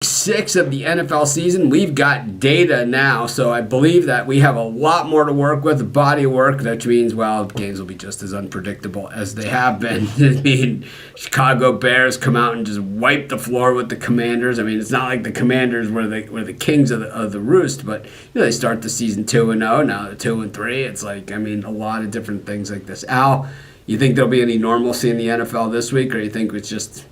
6 of the NFL season. We've got data now, so I believe that we have a lot more to work with, a body of work, which means, well, games will be just as unpredictable as they have been. I mean, Chicago Bears come out and just wipe the floor with the Commanders. I mean, it's not like the Commanders were the kings of the roost, but they start the season 2-0, now they're 2-3. It's like, I mean, a lot of different things like this. Al, you think there'll be any normalcy in the NFL this week, or you think it's just,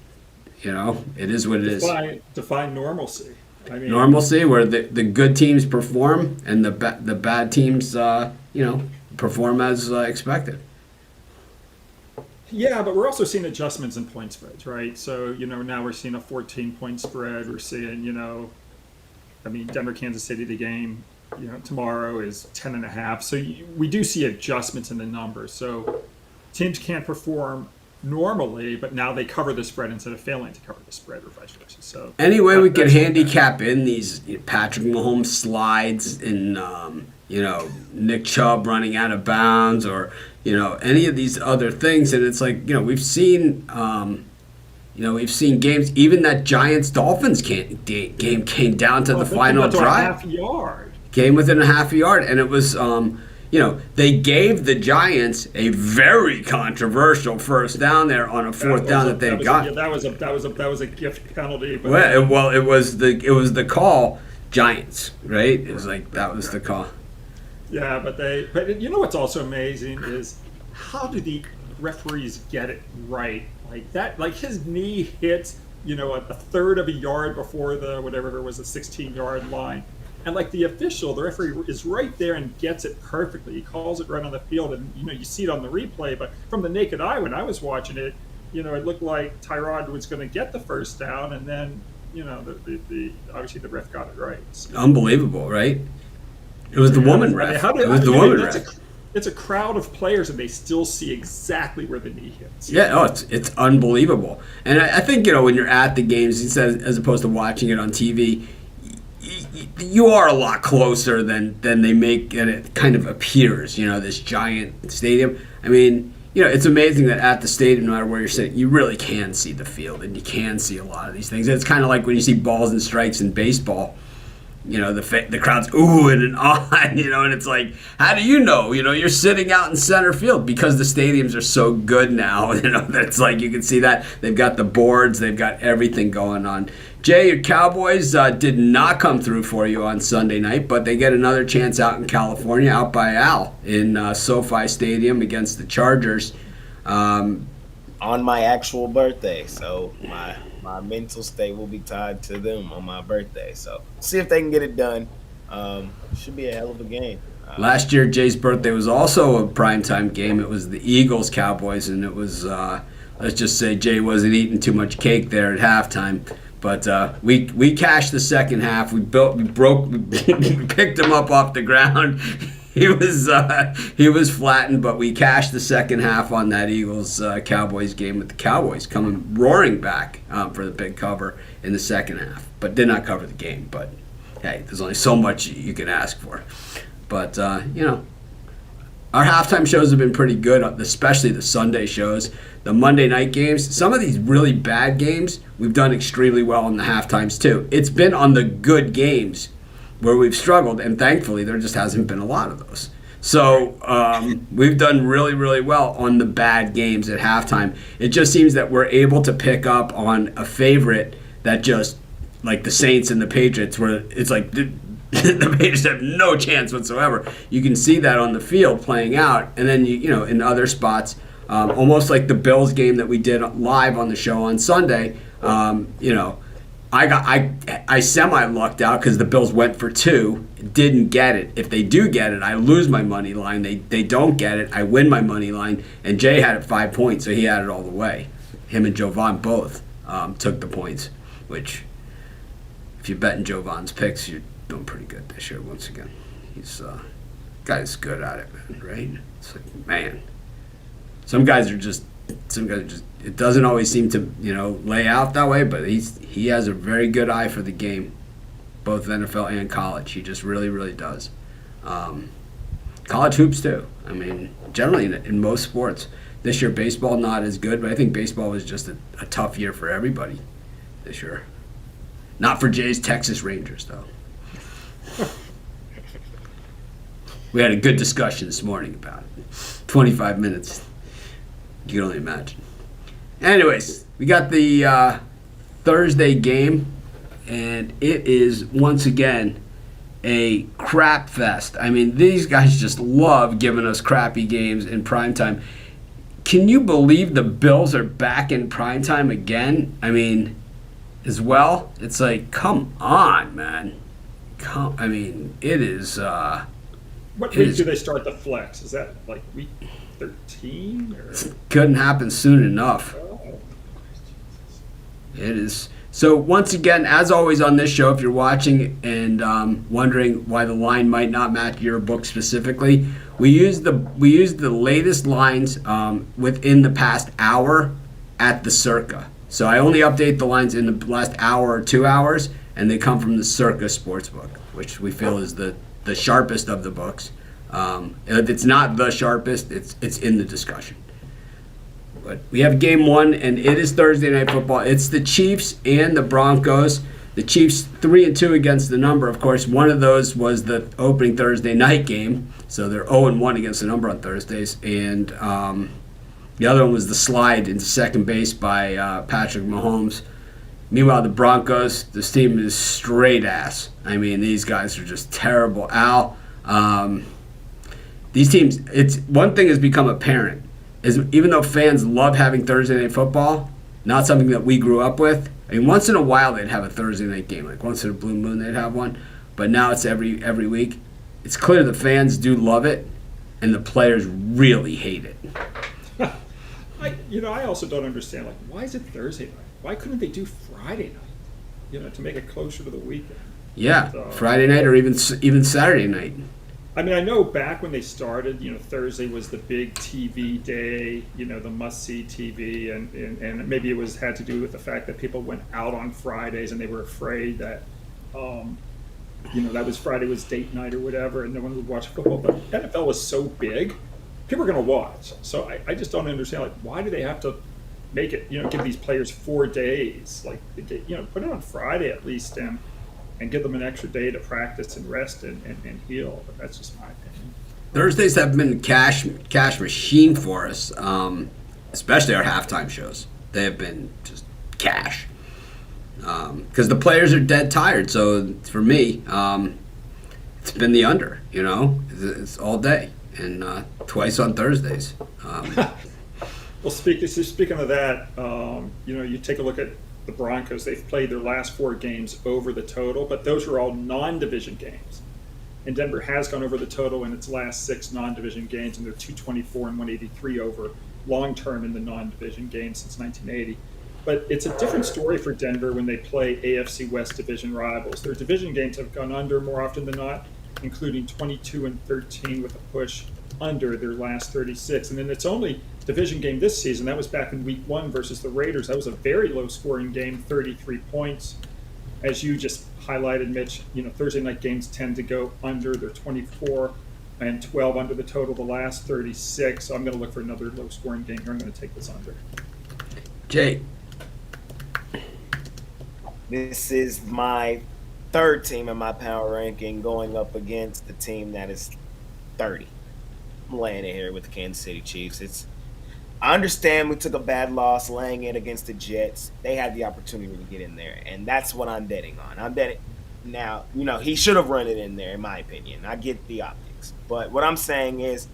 it is what it is? Define normalcy. I mean, normalcy, where the good teams perform and the bad teams, perform as expected. Yeah, but we're also seeing adjustments in point spreads, right? So, now we're seeing a 14-point spread. We're seeing, Denver, Kansas City, the game, tomorrow is 10.5. So we do see adjustments in the numbers. So teams can't perform normally, but now they cover the spread instead of failing to cover the spread, or vice versa. So anyway, we could handicap in these Patrick Mahomes slides and Nick Chubb running out of bounds, or any of these other things, and it's like we've seen games. Even that Giants Dolphins game came down to the final drive. Game within a half a yard, and it was. They gave the Giants a very controversial first down there on a fourth down that they got. That was a gift penalty. But it was the call, Giants, right? It was like that was the call. Yeah, but what's also amazing is how do the referees get it right like that? Like his knee hits, a third of a yard before the whatever it was, a 16-yard line. And like the referee is right there and gets it perfectly. He calls it right on the field, and you see it on the replay. But from the naked eye, when I was watching it, it looked like Tyrod was going to get the first down, and then obviously the ref got it right. So. Unbelievable, right? It was the woman ref. It's a crowd of players, and they still see exactly where the knee hits. Yeah, it's unbelievable. And I think when you're at the games, as opposed to watching it on TV. You are a lot closer than they make it kind of appears, this giant stadium. I mean, it's amazing that at the stadium, no matter where you're sitting, you really can see the field, and you can see a lot of these things. It's kind of like when you see balls and strikes in baseball, the crowd's oohing and on, and it's like, how do you know? You're sitting out in center field because the stadiums are so good now, that it's like you can see that. They've got the boards, they've got everything going on. Jay, your Cowboys did not come through for you on Sunday night, but they get another chance out in California, out by Al, in SoFi Stadium against the Chargers. On my actual birthday, so my mental state will be tied to them on my birthday. So see if they can get it done. Should be a hell of a game. Last year, Jay's birthday was also a primetime game. It was the Eagles-Cowboys, and it was, let's just say Jay wasn't eating too much cake there at halftime. But we cashed the second half. We picked him up off the ground. He was flattened, but we cashed the second half on that Eagles-Cowboys game, with the Cowboys coming roaring back for the big cover in the second half, but did not cover the game. But hey, there's only so much you can ask for. But our halftime shows have been pretty good, especially the Sunday shows. The Monday night games, some of these really bad games, we've done extremely well in the halftimes too. It's been on the good games where we've struggled, and thankfully there just hasn't been a lot of those. So we've done really, really well on the bad games at halftime. It just seems that we're able to pick up on a favorite that just, like the Saints and the Patriots, where it's like the Patriots have no chance whatsoever. You can see that on the field playing out, and then in other spots, almost like the Bills game that we did live on the show on Sunday. I semi-lucked out because the Bills went for 2, didn't get it. If they do get it, I lose my money line. They don't get it, I win my money line. And Jay had it 5 points, so he had it all the way. Him and Jovan both took the points, which, if you're betting Jovan's picks, you're doing pretty good this year once again. He's guy's good at it, man, right? It's like, man. Some guys are just, it doesn't always seem to, lay out that way, but he has a very good eye for the game, both NFL and college. He just really, really does. College hoops, too. I mean, generally in most sports. This year, baseball not as good, but I think baseball was just a tough year for everybody this year. Not for Jay's Texas Rangers, though. We had a good discussion this morning about it. 25 minutes. You can only imagine. Anyways, we got the Thursday game, and it is once again a crap fest. I mean, these guys just love giving us crappy games in primetime. Can you believe the Bills are back in primetime again? I mean, as well, it's like, come on, man. It is... What week do they start the flex? Is that like week 13? Couldn't happen soon enough. It is. So once again, as always on this show, if you're watching and wondering why the line might not match your book specifically, we use the latest lines within the past hour at the Circa. So I only update the lines in the last hour or 2 hours, and they come from the Circa Sportsbook, which we feel is the sharpest of the books. If it's not the sharpest, it's in the discussion. But we have game one, and it is Thursday Night Football. It's the Chiefs and the Broncos. The Chiefs 3-2 against the number. Of course, one of those was the opening Thursday night game, so they're 0-1 against the number on Thursdays. And the other one was the slide into second base by Patrick Mahomes. Meanwhile, the Broncos, this team is straight ass. I mean, these guys are just terrible. Al, these teams, it's one thing has become apparent, is even though fans love having Thursday Night Football, not something that we grew up with. I mean, once in a while they'd have a Thursday night game. Like once in a blue moon they'd have one. But now it's every week. It's clear the fans do love it, and the players really hate it. I also don't understand, like, why is it Thursday night? Why couldn't they do Friday night, to make it closer to the weekend? Yeah, Friday night or even Saturday night. I mean, I know back when they started, Thursday was the big TV day, the must-see TV, and maybe it had to do with the fact that people went out on Fridays and they were afraid that, that was Friday was date night or whatever, and no one would watch football. But NFL was so big, people are going to watch. So I just don't understand, like, why do they have to make it, give these players 4 days? Like, put it on Friday at least and give them an extra day to practice and rest and heal. But that's just my opinion. Thursdays have been a cash machine for us, especially our halftime shows. They have been just cash. Because the players are dead tired. So for me, it's been the under, It's all day and twice on Thursdays. Well, speaking of that, you take a look at the Broncos. They've played their last 4 games over the total, but those are all non-division games. And Denver has gone over the total in its last 6 non-division games, and they're 224 and 183 over long-term in the non-division games since 1980. But it's a different story for Denver when they play AFC West division rivals. Their division games have gone under more often than not, including 22 and 13 with a push under their last 36. And then its only division game this season, that was back in week 1 versus the Raiders. That was a very low-scoring game, 33 points. As you just highlighted, Mitch, Thursday night games tend to go under. They're 24 and 12 under the total the last 36. So I'm going to look for another low-scoring game here. I'm going to take this under. Jay. This is my 3rd team in my power ranking going up against the team that is 30. I'm laying it here with the Kansas City Chiefs. I understand we took a bad loss laying it against the Jets. They had the opportunity to get in there, and that's what I'm betting on. I'm betting now, he should have run it in there, in my opinion. I get the optics. But what I'm saying is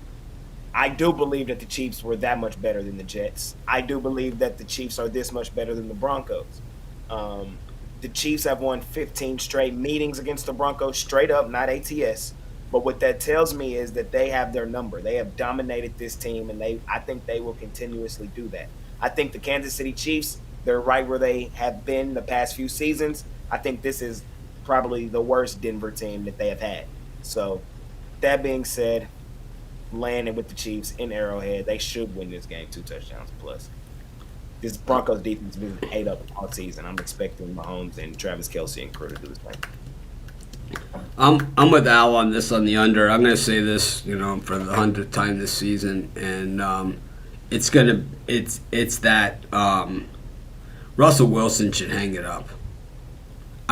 I do believe that the Chiefs were that much better than the Jets. I do believe that the Chiefs are this much better than the Broncos. The Chiefs have won 15 straight meetings against the Broncos, straight up, not ATS. But what that tells me is that they have their number. They have dominated this team, and I think they will continuously do that. I think the Kansas City Chiefs, they're right where they have been the past few seasons. I think this is probably the worst Denver team that they have had. So that being said, landing with the Chiefs in Arrowhead, they should win this game 2 touchdowns plus. This Broncos defense has been ate up all season. I'm expecting Mahomes and Travis Kelce and crew to do the same. I'm with Al on this on the under. I'm going to say this, for the 100th time this season, and it's that Russell Wilson should hang it up.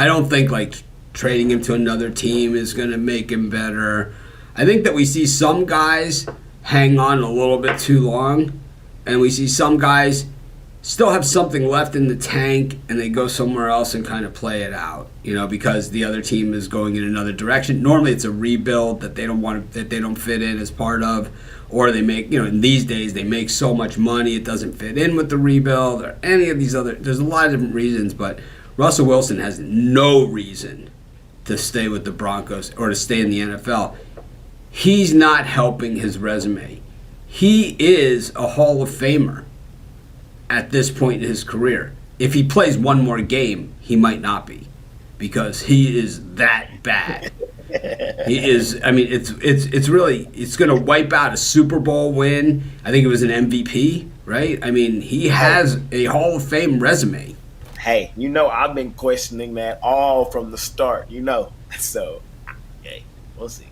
I don't think like trading him to another team is going to make him better. I think that we see some guys hang on a little bit too long, and we see some guys still have something left in the tank, and they go somewhere else and kind of play it out, because the other team is going in another direction. Normally, it's a rebuild that they don't fit in as part of, or they make, in these days they make so much money it doesn't fit in with the rebuild, or any of these other. There's a lot of different reasons, but Russell Wilson has no reason to stay with the Broncos or to stay in the NFL. He's not helping his resume. He is a Hall of Famer at this point in his career. If he plays one more game, he might not be, because he is that bad. He is. I mean, it's really, it's going to wipe out a Super Bowl win. I think it was an MVP, right? I mean, he has a Hall of Fame resume. Hey, I've been questioning that all from the start, So, hey, we'll see.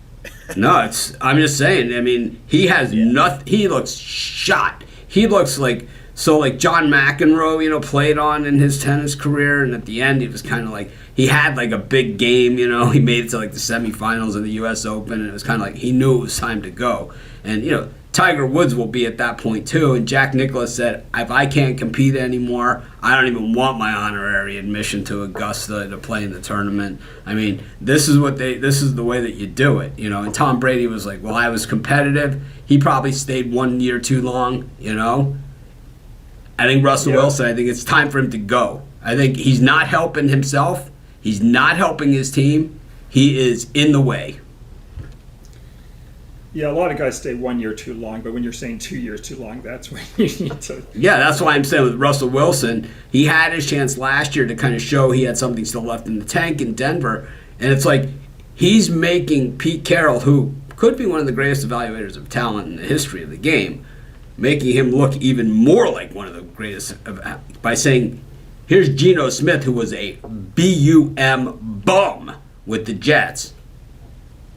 No, I'm just saying. I mean, he has nothing. He looks shot. He looks like John McEnroe, played on in his tennis career, and at the end, he was kind of like, he had like a big game, he made it to like the semifinals of the U.S. Open, and it was kind of like he knew it was time to go. And Tiger Woods will be at that point too. And Jack Nicklaus said, if I can't compete anymore, I don't even want my honorary admission to Augusta to play in the tournament. I mean, this is the way that you do it, And Tom Brady was like, well, I was competitive. He probably stayed 1 year too long, I think Russell Wilson, I think it's time for him to go. I think he's not helping himself. He's not helping his team. He is in the way. Yeah, a lot of guys stay 1 year too long, but when you're saying 2 years too long, that's when you need to. Yeah, that's why I'm saying with Russell Wilson, he had his chance last year to kind of show he had something still left in the tank in Denver. And it's like he's making Pete Carroll, who could be one of the greatest evaluators of talent in the history of the game, making him look even more like one of the greatest by saying, here's Geno Smith, who was a BUM bum with the Jets,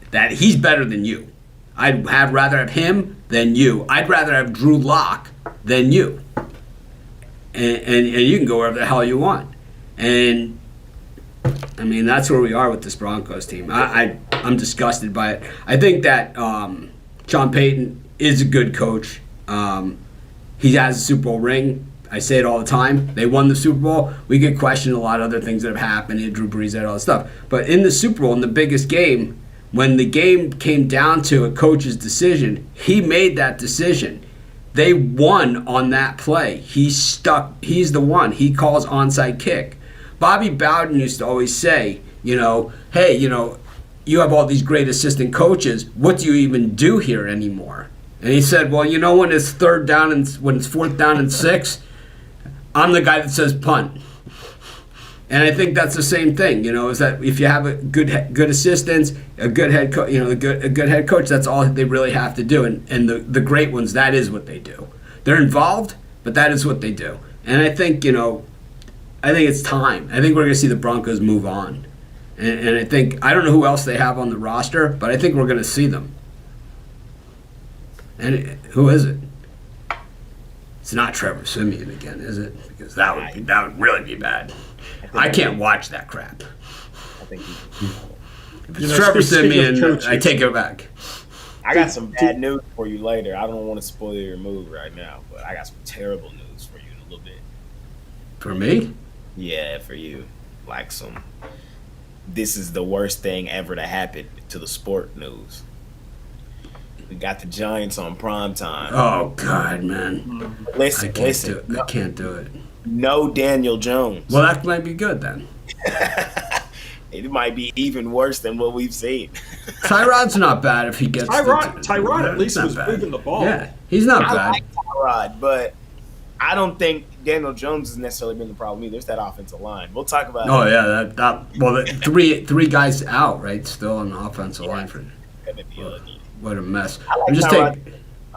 that he's better than you. I'd rather have him than you. I'd rather have Drew Lock than you. And you can go wherever the hell you want. And, I mean, that's where we are with this Broncos team. I'm disgusted by it. I think that Sean Payton is a good coach. He has a Super Bowl ring. I say it all the time. They won the Super Bowl. We could question a lot of other things that have happened. Drew Brees had all this stuff. But in the Super Bowl, in the biggest game, when the game came down to a coach's decision, he made that decision. They won on that play. He's stuck. He's the one. He calls onside kick. Bobby Bowden used to always say, hey, you have all these great assistant coaches. What do you even do here anymore? And he said, well, when it's fourth down and 6, I'm the guy that says punt. And I think that's the same thing, is that if you have a good assistants, a good head coach, a good head coach, that's all they really have to do. And the great ones, that is what they do. They're involved, but that is what they do. And I think, I think it's time. I think we're going to see the Broncos move on. And I think, I don't know who else they have on the roster, but I think we're going to see them. And who is it? It's not Trevor Siemian again, is it? Because that would really be bad. I can't watch that crap. I think if it's Trevor Siemian, I take it back. I got some bad news for you later. I don't want to spoil your move right now, but I got some terrible news for you in a little bit. For me? Yeah, for you. This is the worst thing ever to happen to the sport news. We got the Giants on primetime. Oh, God, man. Listen. I can't do it. No Daniel Jones. Well, that might be good then. It might be even worse than what we've seen. Tyrod's not bad if he gets Tyrod at least was moving the ball. Yeah, he's not bad. I like Tyrod, but I don't think Daniel Jones has necessarily been the problem either. It's that offensive line. We'll talk about it. Yeah, three guys out, right? Still on the offensive line for what a mess. I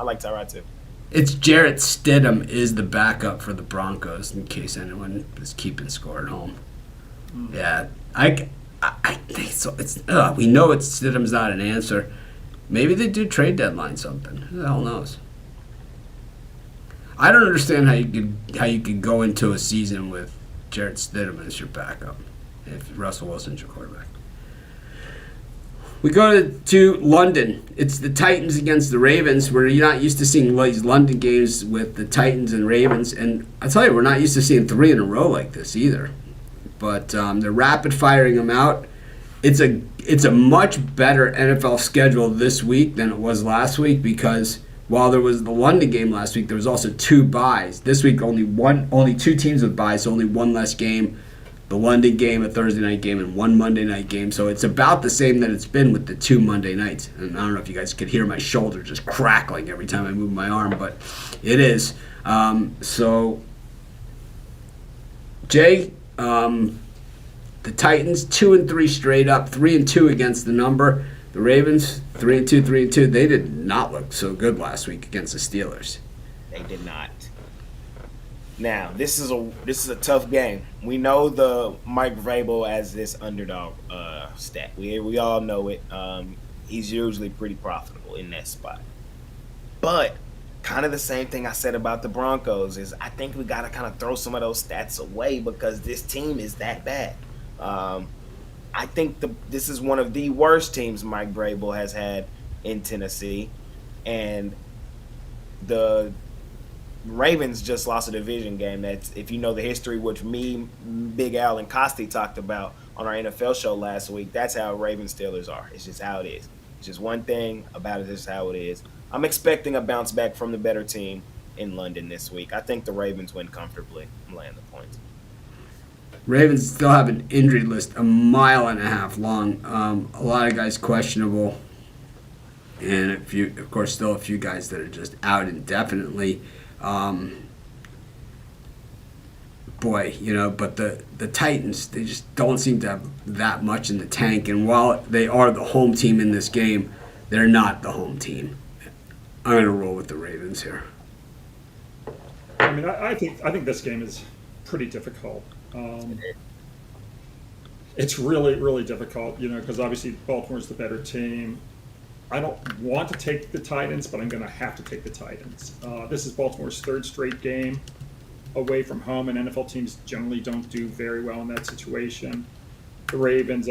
like Tyrod too. It's Jarrett Stidham is the backup for the Broncos, in case anyone is keeping score at home. Yeah, I think so. We know Stidham's not an answer. Maybe they do trade deadline something. Who the hell knows? I don't understand how you could go into a season with Jarrett Stidham as your backup. if Russell Wilson's your quarterback. We go to London. It's the Titans against the Ravens. We're not used to seeing these London games with the Titans and Ravens. And I tell you, we're not used to seeing 3 in a row like this either. But they're rapid firing them out. It's a much better NFL schedule this week than it was last week because while there was the London game last week, there was also 2 byes. This week, only 2 teams with byes, so only 1 less game. The London game, a Thursday night game, and 1 Monday night game. So it's about the same that it's been with the 2 Monday nights. And I don't know if you guys could hear my shoulder just crackling every time I move my arm, but it is. So, Jay, the Titans 2-3 straight up, 3-2 against the number. The Ravens 3-2, 3-2. They did not look so good last week against the Steelers. They did not. Now, this is a tough game. We know the Mike Vrabel as this underdog stat. We all know it. He's usually pretty profitable in that spot. But kind of the same thing I said about the Broncos is I think we got to kind of throw some of those stats away because this team is that bad. I think this is one of the worst teams Mike Vrabel has had in Tennessee, and the Ravens just lost a division game. That's, if you know the history, which me, Big Al, and Costi talked about on our NFL show last week, that's how Ravens Steelers are. It's just how it is. It's just one thing about it. This is how it is. I'm expecting a bounce back from the better team in London this week. I think the Ravens win comfortably. I'm laying the points. Ravens still have an injury list 1.5 miles long. A lot of guys questionable, and of course, still a few guys that are just out indefinitely. But the Titans, they just don't seem to have that much in the tank. And while they are the home team in this game, they're not the home team. I'm going to roll with the Ravens here. I mean, I think this game is pretty difficult. It's really, really difficult, because obviously Baltimore's the better team. I don't want to take the Titans, but I'm going to have to take the Titans. This is Baltimore's 3rd straight game away from home, and NFL teams generally don't do very well in that situation. The Ravens,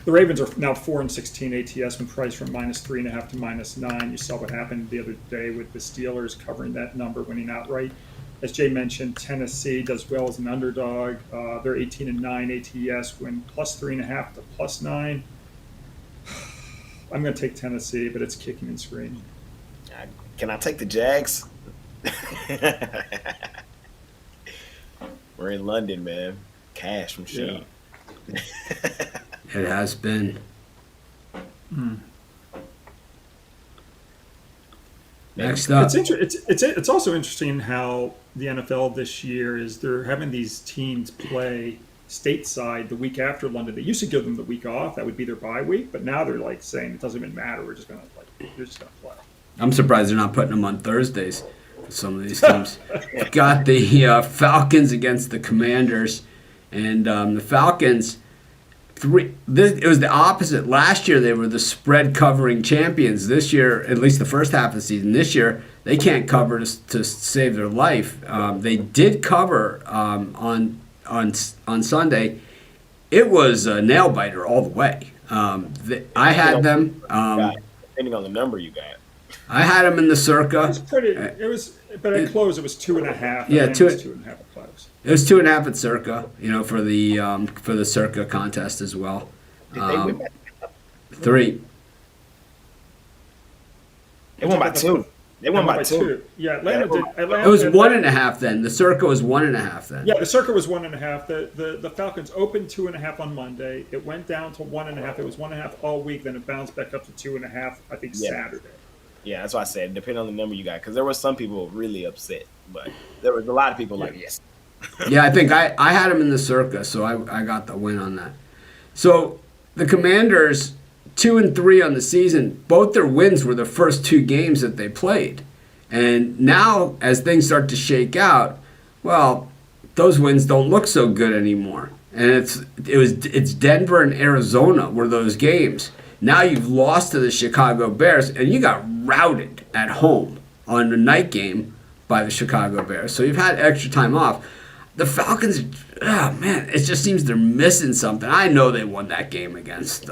the Ravens are now 4-16 ATS when priced from -3.5 to -9. You saw what happened the other day with the Steelers covering that number, winning outright. As Jay mentioned, Tennessee does well as an underdog. They're 18-9 ATS when +3.5 to +9. I'm going to take Tennessee, but it's kicking and screaming. Can I take the Jags? We're in London, man. Cash machine. Yeah. It has been. Next up. It's also interesting how the NFL this year is they're having these teams play stateside the week after London. They used to give them the week off. That would be their bye week. But now they're like saying it doesn't even matter. We're just going to play. I'm surprised they're not putting them on Thursdays for some of these teams. Got the Falcons against the Commanders. And the Falcons... it was the opposite. Last year they were the spread covering champions. This year, at least the first half of the season, this year they can't cover to save their life. They did cover on Sunday. It was a nail biter all the way. I had them. Depending on the number you got. I had them in the circa. It was pretty. It was, but at close it was 2.5. Yeah, 2.5 at close. It was 2.5 at circa, for the circa contest as well. Did they win by 3? They won by 2. They won by 2. Yeah, Atlanta did. It was 1.5 then. The circa was 1.5 then. Yeah, the circa was 1.5. The Falcons opened 2.5 on Monday. It went down to 1.5. It was 1.5 all week. Then it bounced back up to 2.5. I think Saturday. Yeah, that's why I said depending on the number you got, because there were some people really upset, but there was a lot of people like yes. Yeah, I think I had them in the circa, so I got the win on that. So the Commanders 2-3 on the season. Both their wins were the first 2 games that they played, and now as things start to shake out, well, those wins don't look so good anymore. And it's Denver and Arizona were those games. Now you've lost to the Chicago Bears, and you got routed at home on the night game by the Chicago Bears. So you've had extra time off. The Falcons, oh man, it just seems they're missing something. I know they won that game against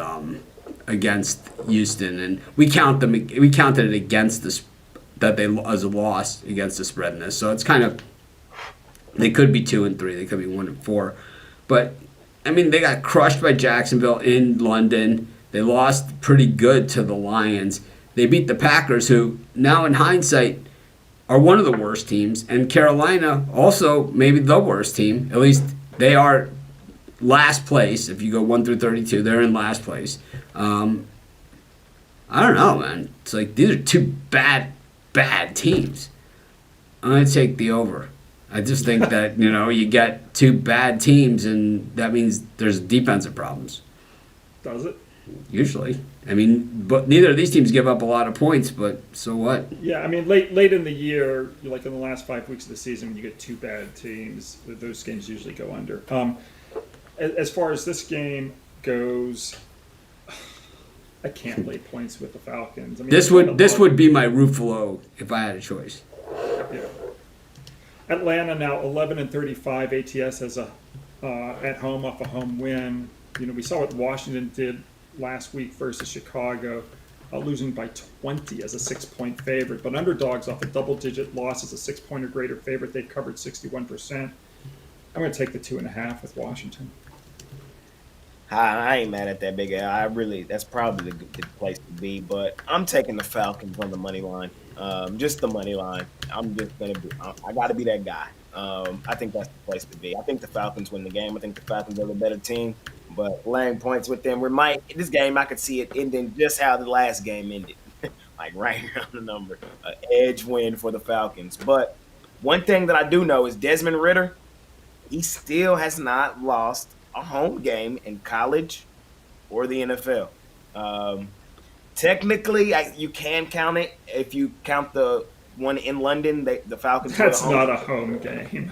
Houston, and we counted it against this that they as a loss against the spread in this. So it's kind of, they could be 2-3, they could be 1-4, but I mean they got crushed by Jacksonville in London. They lost pretty good to the Lions. They beat the Packers, who now in hindsight are one of the worst teams, and Carolina also maybe the worst team. At least they are last place. If you go 1 through 32, they're in last place. I don't know, man. It's like these are two bad teams. I'm going to take the over. I just think that, you get two bad teams, and that means there's defensive problems. Does it? Usually. I mean, but neither of these teams give up a lot of points, but so what? Yeah, I mean, late in the year, like in the last 5 weeks of the season, when you get two bad teams, those games usually go under. As far as this game goes, I can't lay points with the Falcons. I mean, this would be my Ruffalo if I had a choice. Yeah. Atlanta now 11-35. ATS has a at home off a home win. We saw what Washington did last week versus Chicago, losing by 20 as a 6-point favorite. But underdogs off a double-digit loss as a 6-point or greater favorite. They've covered 61%. I'm going to take the 2.5 with Washington. I ain't mad at that, Big Al. That's probably the good place to be. But I'm taking the Falcons on the money line. Just the money line. I got to be that guy. I think that's the place to be. I think the Falcons win the game. I think the Falcons are the better team. But laying points with them, this game I could see it ending just how the last game ended, like right here on the number, an edge win for the Falcons. But one thing that I do know is Desmond Ridder, he still has not lost a home game in college or the NFL. Technically, you can count it if you count the one in London. The Falcons. That's not a home game.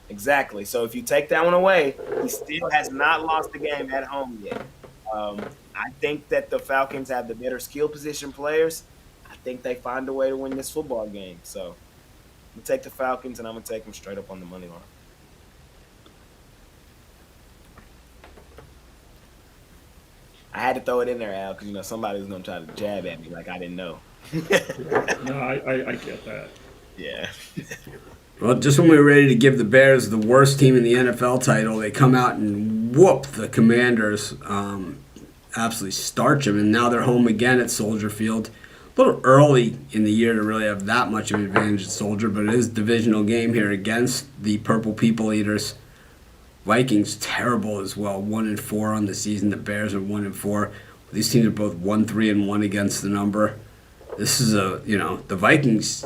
Exactly. So if you take that one away, he still has not lost a game at home yet. I think that the Falcons have the better skill position players. I think they find a way to win this football game. So I'm going to take the Falcons, and I'm going to take them straight up on the money line. I had to throw it in there, Al, because somebody was going to try to jab at me like I didn't know. No, I get that. Yeah. Well, just when we were ready to give the Bears the worst team in the NFL title, they come out and whoop the Commanders, absolutely starch them, and now they're home again at Soldier Field. A little early in the year to really have that much of an advantage at Soldier, but it is a divisional game here against the Purple People Eaters. Vikings terrible as well, 1-4 on the season. The Bears are 1-4. These teams are both 1-3-1 against the number. This is the Vikings.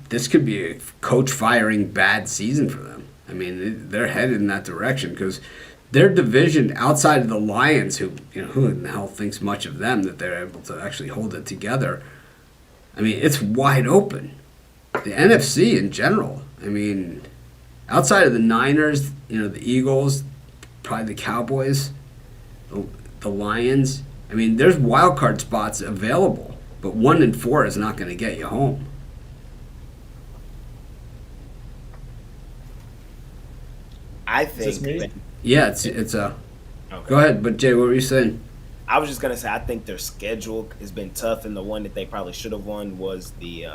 This could be a coach firing bad season for them. I mean, they're headed in that direction because their division outside of the Lions, who in the hell thinks much of them that they're able to actually hold it together. I mean, it's wide open. The NFC in general. I mean, outside of the Niners, the Eagles, probably the Cowboys, the Lions. I mean, there's wild card spots available, but 1-4 is not going to get you home. I think. Yeah, it's a. Okay. Go ahead, but Jay, what were you saying? I was just gonna say I think their schedule has been tough, and the one that they probably should have won was the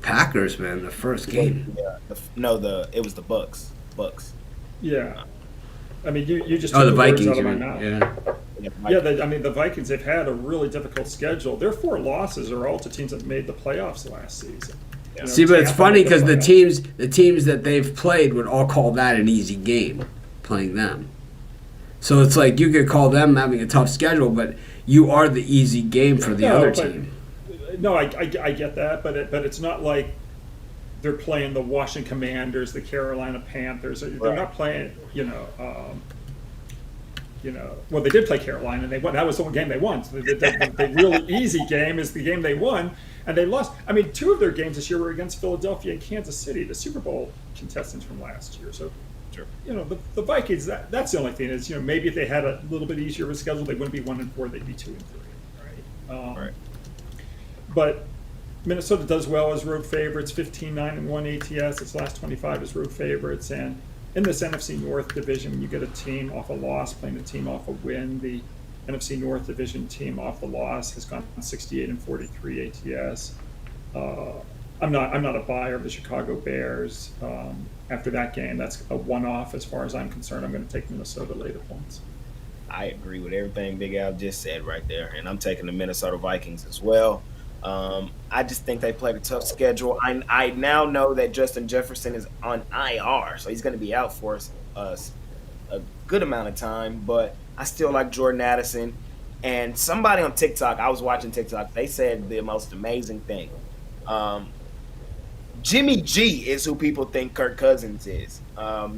Packers, man. The first game. Yeah, it was the Bucks. Yeah, I mean you just took the Vikings words out of my mouth. The Vikings, they've had a really difficult schedule. Their 4 losses are all to teams that made the playoffs last season. See, but it's funny because the teams that they've played would all call that an easy game, playing them. So it's like you could call them having a tough schedule, but you are the easy game for the other team. No, I get that, but it's not like they're playing the Washington Commanders, the Carolina Panthers. They're not playing, well, they did play Carolina, and they won. That was the one game they won. So the really easy game is the game they won, and they lost. I mean, 2 of their games this year were against Philadelphia and Kansas City, the Super Bowl contestants from last year. So, sure. The Vikings, that's the only thing is, maybe if they had a little bit easier of a schedule, they wouldn't be 1-4, they'd be 2-3, right? Right. But Minnesota does well as road favorites, 15-9-1 ATS. Its last 25 as road favorites. And in this NFC North division, when you get a team off a loss playing a team off a win, the NFC North division team off the loss has gone 68-43 ATS. I'm not a buyer of the Chicago Bears. After that game, that's a one-off as far as I'm concerned. I'm going to take Minnesota later points. I agree with everything Big Al just said right there, and I'm taking the Minnesota Vikings as well. I just think they played a tough schedule. I now know that Justin Jefferson is on IR, so he's going to be out for us a good amount of time, but I still like Jordan Addison. And somebody on TikTok, I was watching TikTok, they said the most amazing thing. Jimmy G is who people think Kirk Cousins is.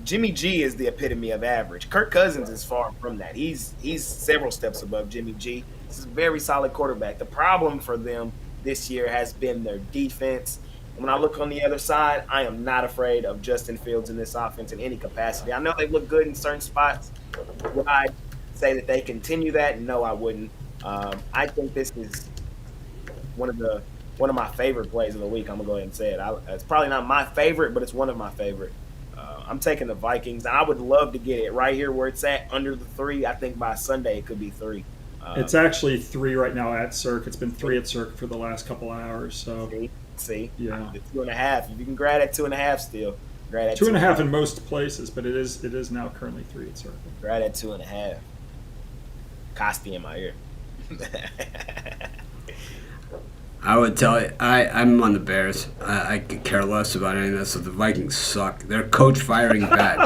Jimmy G is the epitome of average. Kirk Cousins is far from that. He's several steps above Jimmy G. This is a very solid quarterback. The problem for them this year has been their defense. When I look on the other side, I am not afraid of Justin Fields in this offense in any capacity. I know they look good in certain spots. Would I say that they continue that? No, I wouldn't. I think this is one of my favorite plays of the week. I'm going to go ahead and say it. It's probably not my favorite, but it's one of my favorite. I'm taking the Vikings, and I would love to get it right here where it's at, under the 3. I think by Sunday it could be 3. It's actually 3 right now at Cirque. It's been 3 at Cirque for the last couple hours. So see, yeah, the 2.5. If you can grab at 2.5 still, grab at 2.5 in most places, but it is now currently 3 at Cirque. Grab at 2.5. Costi in my ear. I would tell you, I'm on the Bears. I could care less about any of this. So the Vikings suck. Their coach firing bad.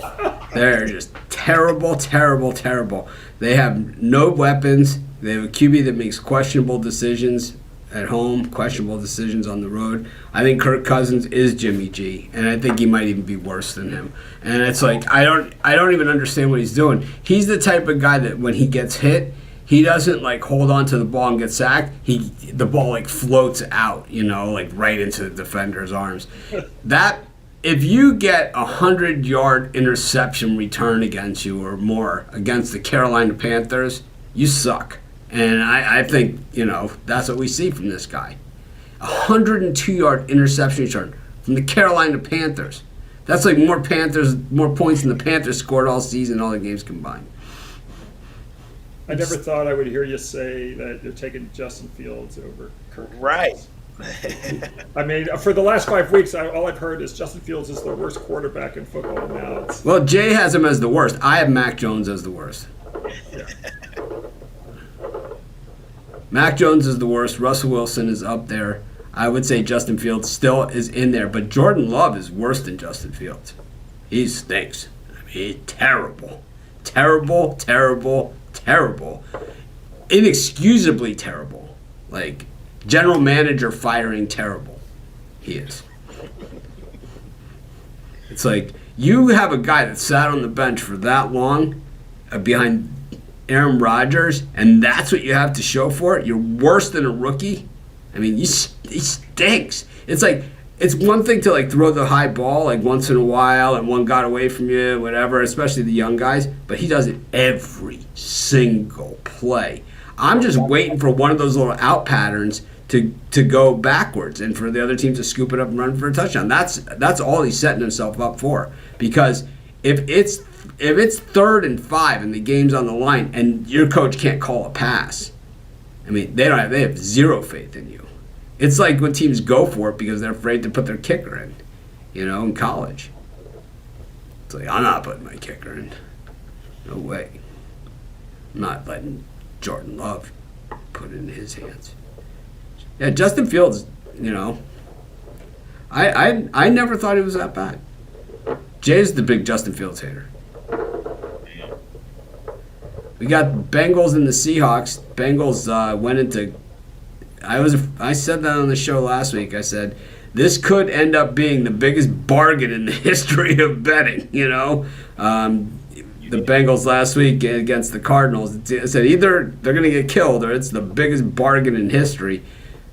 They're just terrible, terrible, terrible. They have no weapons. They have a QB that makes questionable decisions at home, questionable decisions on the road. I think Kirk Cousins is Jimmy G, and I think he might even be worse than him. And it's like I don't even understand what he's doing. He's the type of guy that when he gets hit, he doesn't like hold on to the ball and get sacked. The ball like floats out, like right into the defender's arms. That if you get 100-yard interception return against you or more against the Carolina Panthers, you suck. And I think that's what we see from this guy. 102-yard interception return from the Carolina Panthers. That's like more points than the Panthers scored all season, all the games combined. I never thought I would hear you say that you're taking Justin Fields over Kirk Cousins. Right. I mean, for the last 5 weeks, all I've heard is Justin Fields is the worst quarterback in football now. Well, Jay has him as the worst. I have Mac Jones as the worst. Yeah. Mac Jones is the worst. Russell Wilson is up there. I would say Justin Fields still is in there, but Jordan Love is worse than Justin Fields. He stinks. I mean, he's terrible. Terrible, terrible, terrible. Inexcusably terrible. Like, general manager firing terrible. He is. It's like, you have a guy that sat on the bench for that long behind Aaron Rodgers, and that's what you have to show for it? You're worse than a rookie? I mean, he stinks. It's like, it's one thing to like throw the high ball like once in a while and one got away from you, whatever, especially the young guys, but he does it every single play. I'm just waiting for one of those little out patterns to go backwards and for the other team to scoop it up and run for a touchdown. That's all he's setting himself up for. Because if it's 3rd and 5 and the game's on the line and your coach can't call a pass, I mean, they have zero faith in you. It's like when teams go for it because they're afraid to put their kicker in, in college. It's like, I'm not putting my kicker in. No way. I'm not letting Jordan Love put it in his hands. Yeah, Justin Fields, I never thought he was that bad. Jay's the big Justin Fields hater. We got Bengals and the Seahawks. Bengals went into... I said that on the show last week. I said, this could end up being the biggest bargain in the history of betting, The Bengals last week against the Cardinals, it said either they're going to get killed or it's the biggest bargain in history.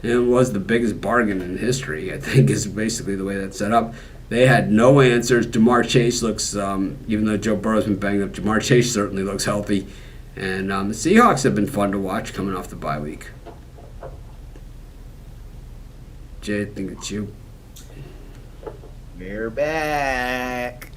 And it was the biggest bargain in history, I think, is basically the way that's set up. They had no answers. Jamar Chase looks, even though Joe Burrow's been banged up, Jamar Chase certainly looks healthy. And the Seahawks have been fun to watch coming off the bye week. Jay, I think it's you. We're back.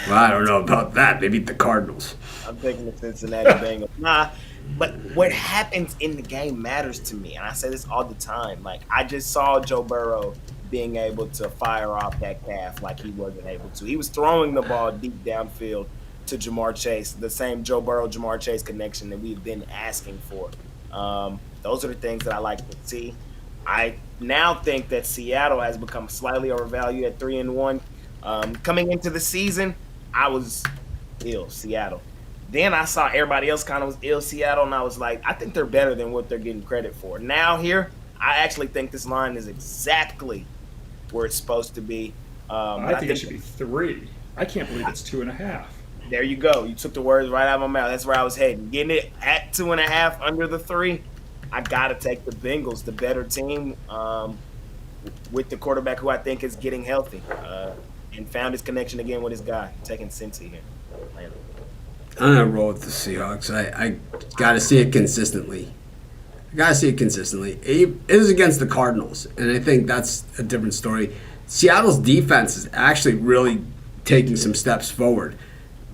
Well, I don't know about that. They beat the Cardinals. I'm taking the Cincinnati Bengals. Nah, but what happens in the game matters to me, and I say this all the time. Like, I just saw Joe Burrow being able to fire off that calf like he wasn't able to. He was throwing the ball deep downfield to Jamar Chase, the same Joe Burrow-Jamar Chase connection that we've been asking for. Those are the things that I like to see. I now think that Seattle has become slightly overvalued at 3-1. Coming into the season, I was ill, Seattle. Then I saw everybody else kind of was ill, Seattle, and I was like, I think they're better than what they're getting credit for. Now here, I actually think this line is exactly where it's supposed to be. I think it should be 3. I can't believe it's 2.5. There you go. You took the words right out of my mouth. That's where I was heading. Getting it at 2.5 under the 3. I got to take the Bengals, the better team, with the quarterback who I think is getting healthy and found his connection again with his guy. Taking Cincy here. I'm going to roll with the Seahawks. I got to see it consistently. It is against the Cardinals, and I think that's a different story. Seattle's defense is actually really taking some steps forward.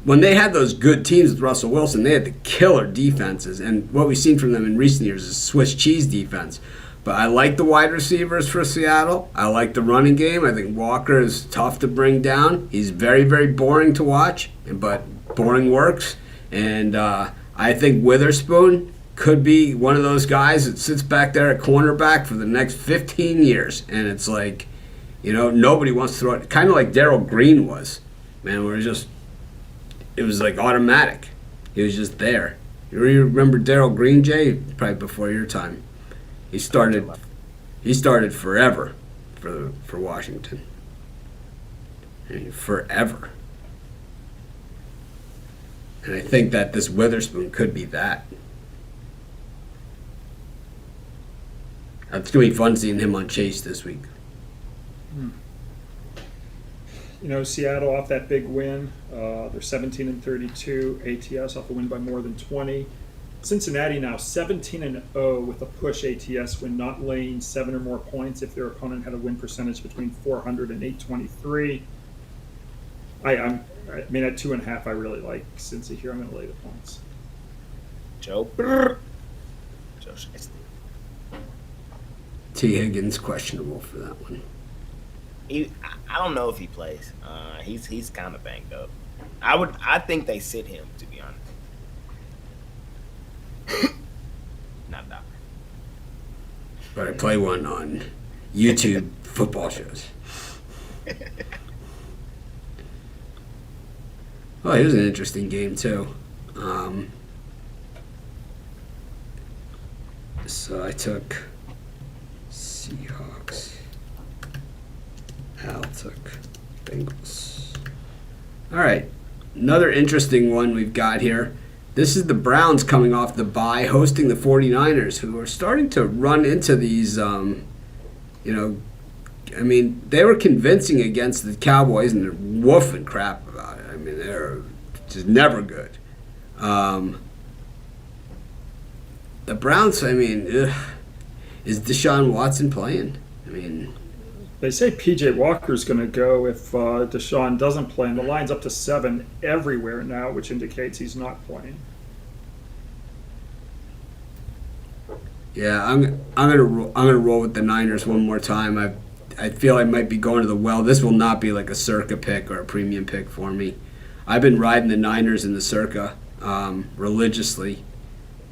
When they had those good teams with Russell Wilson, they had the killer defenses, and what we've seen from them in recent years is Swiss cheese defense. But I like the wide receivers for Seattle. I like the running game. I think Walker is tough to bring down. He's very, very boring to watch, but boring works. And I think Witherspoon could be one of those guys that sits back there at cornerback for the next 15 years. And it's like, nobody wants to throw it. Kind of like Darryl Green was. Man, it was like automatic. He was just there. You remember Darryl Green, Jay? Probably before your time. He started forever for Washington. I mean, forever. And I think that this Witherspoon could be that. It's going to be fun seeing him on Chase this week. Seattle off that big win. They're 17-32. ATS off a win by more than 20. Cincinnati now 17-0 with a push ATS win, not laying 7 or more points if their opponent had a win percentage between 400 and 823. I mean, at 2.5, I really like Cincy here. I'm going to lay the points. Joe Shiesty. T. Higgins questionable for that one. I don't know if he plays. He's kind of banged up. I think they sit him, to be honest. Not that. But I play one on YouTube football shows. Oh, here's an interesting game too. So I took Seahawks. Al took Bengals. All right, another interesting one we've got here. This is the Browns coming off the bye, hosting the 49ers, who are starting to run into these, they were convincing against the Cowboys, and they're woofing crap about it. I mean, they're just never good. The Browns, is Deshaun Watson playing? They say P.J. Walker's going to go if Deshaun doesn't play, and the line's up to 7 everywhere now, which indicates he's not playing. Yeah, I'm gonna roll with the Niners one more time. I feel I might be going to the well. This will not be like a Circa pick or a premium pick for me. I've been riding the Niners in the Circa religiously,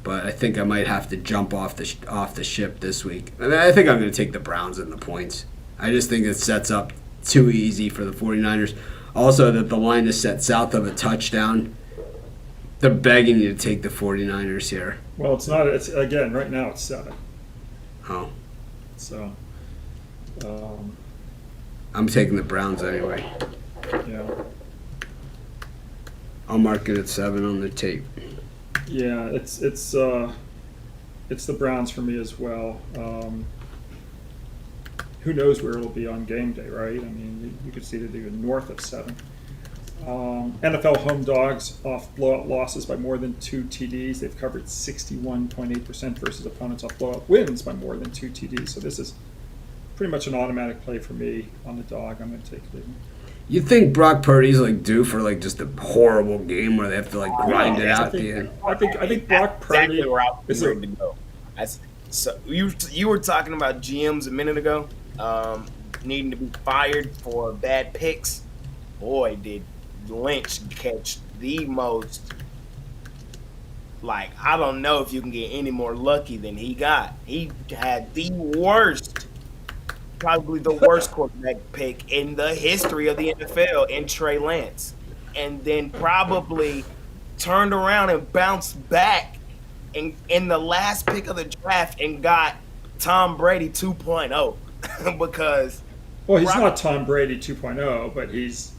but I think I might have to jump off the ship this week. I think I'm going to take the Browns in the points. I just think it sets up too easy for the 49ers. Also, that the line is set south of a touchdown. They're begging you to take the 49ers here. Well, it's not. It's again, right now it's 7. Oh. So. I'm taking the Browns anyway. Yeah. I'll mark it at 7 on the tape. Yeah, it's the Browns for me as well. Who knows where it'll be on game day, right? I mean, you could see it even north of 7. NFL home dogs off blowout losses by more than 2 TDs. They've covered 61.8% versus opponents off blowout wins by more than 2 TDs. So this is pretty much an automatic play for me on the dog. I'm going to take Cleveland. You think Brock Purdy's like due for like just a horrible game where they have to like grind it out at the end? I think Brock Purdy exactly where I is was ready to go. So you were talking about GMs a minute ago, needing to be fired for bad picks. Boy, did Lynch catch the most. Like, I don't know if you can get any more lucky than he got. He had the worst, probably the worst quarterback pick in the history of the NFL in Trey Lance. And then probably turned around and bounced back in the last pick of the draft and got Tom Brady 2.0 because well, he's not Tom Brady 2.0, but he's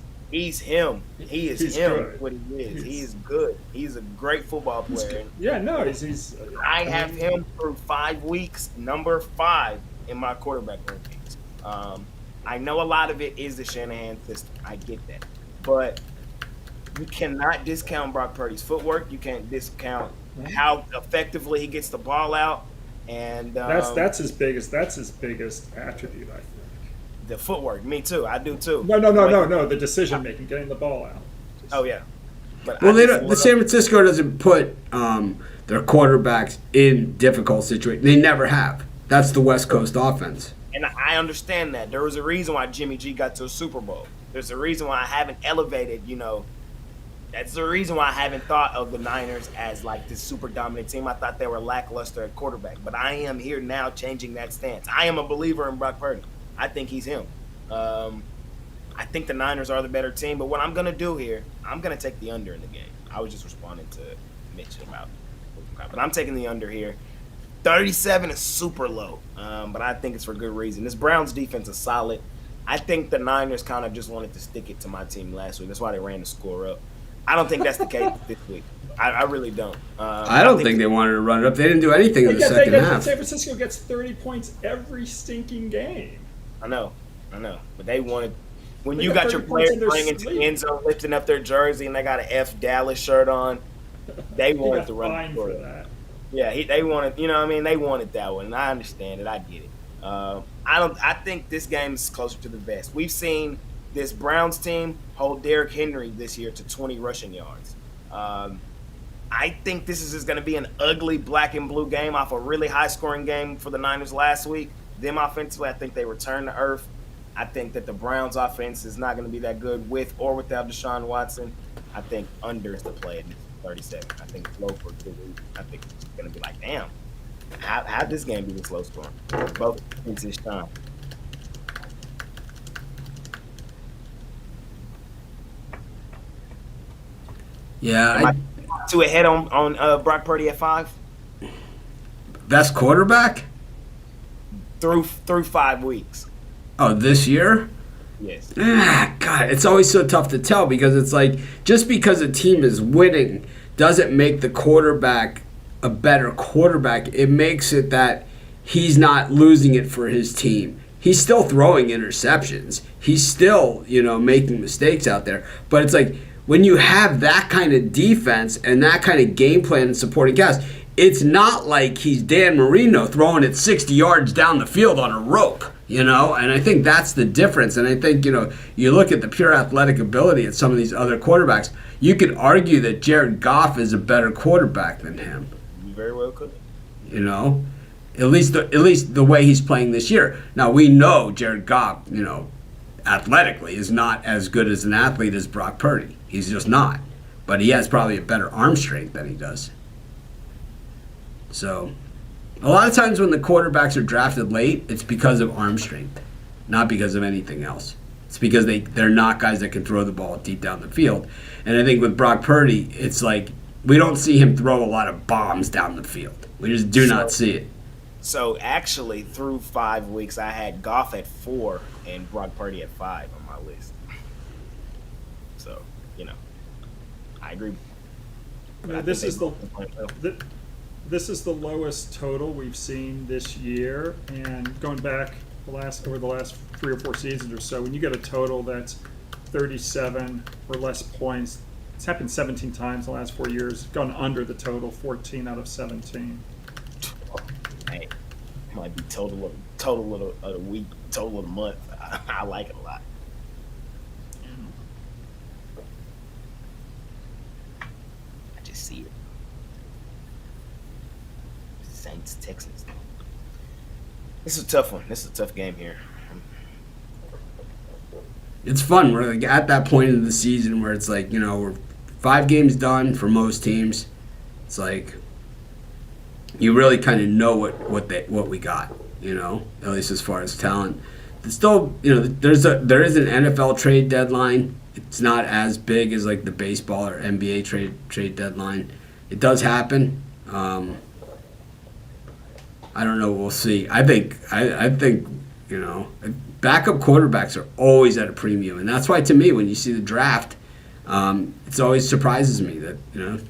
him. He's him. Good. What he is. He is good. He's a great football player. Yeah, no, he's. I have him through 5 weeks, number 5 in my quarterback rankings. I know a lot of it is the Shanahan system. I get that, but you cannot discount Brock Purdy's footwork. You can't discount how effectively he gets the ball out, and that's his biggest attribute, I think. The footwork, me too. I do too. No. The decision making, getting the ball out. Oh yeah. But well, the San Francisco doesn't put their quarterbacks in difficult situations. They never have. That's the West Coast offense. And I understand that. There was a reason why Jimmy G got to a Super Bowl. There's a reason why I haven't elevated, that's the reason why I haven't thought of the Niners as like this super dominant team. I thought they were lackluster at quarterback. But I am here now changing that stance. I am a believer in Brock Purdy. I think he's him. I think the Niners are the better team. But what I'm going to do here, I'm going to take the under in the game. I was just responding to Mitch about – but I'm taking the under here. 37 is super low, but I think it's for good reason. This Browns defense is solid. I think the Niners kind of just wanted to stick it to my team last week. That's why they ran the score up. I don't think that's the case this week. I really don't. I don't think they wanted to run it up. They didn't do anything in the second half. San Francisco gets 30 points every stinking game. I know. But they wanted – when you got your players playing into the end zone, lifting up their jersey, and they got an F Dallas shirt on, they wanted to run for that. Yeah, they wanted – they wanted that one, and I understand it. I get it. I think this game is closer to the best. We've seen this Browns team hold Derrick Henry this year to 20 rushing yards. I think this is going to be an ugly black and blue game off a really high-scoring game for the Niners last week. Them offensively, I think they return to earth. I think that the Browns offense is not going to be that good with or without Deshaun Watson. I think under is the play at 37. I think it's low for 2 weeks. I think it's going to be like, damn, how this game be this low scoring? Both teams this time. Yeah. Am I 2 ahead on Brock Purdy at 5? Best quarterback? Through 5 weeks. Oh, this year? Yes. God, it's always so tough to tell because it's like just because a team is winning doesn't make the quarterback a better quarterback. It makes it that he's not losing it for his team. He's still throwing interceptions. He's still, making mistakes out there. But it's like when you have that kind of defense and that kind of game plan and supporting cast, it's not like he's Dan Marino throwing it 60 yards down the field on a rope, and I think that's the difference. And I think, you look at the pure athletic ability at some of these other quarterbacks, you could argue that Jared Goff is a better quarterback than him. You very well could. At least the way he's playing this year. Now, we know Jared Goff, athletically is not as good as an athlete as Brock Purdy. He's just not. But he has probably a better arm strength than he does. So, a lot of times when the quarterbacks are drafted late, it's because of arm strength, not because of anything else. It's because they're not guys that can throw the ball deep down the field. And I think with Brock Purdy, it's like we don't see him throw a lot of bombs down the field. We just do not see it. So, actually, through 5 weeks, I had Goff at 4 and Brock Purdy at 5 on my list. So, I agree. This is the lowest total we've seen this year, and going back over the last 3 or 4 seasons or so, when you get a total that's 37 or less points, it's happened 17 times in the last 4 years. It's gone under the total 14 out of 17. Hey, Might be total of the week, total of the month. I like it a lot. I just see it. Saints, Texans. This is a tough one. This is a tough game here. It's fun. We're like at that point in the season where it's like, we're 5 games done for most teams. It's like you really kind of know what we got, at least as far as talent. It's still, there is an NFL trade deadline. It's not as big as like the baseball or NBA trade deadline. It does happen. I don't know. We'll see. I think backup quarterbacks are always at a premium, and that's why to me when you see the draft, it always surprises me that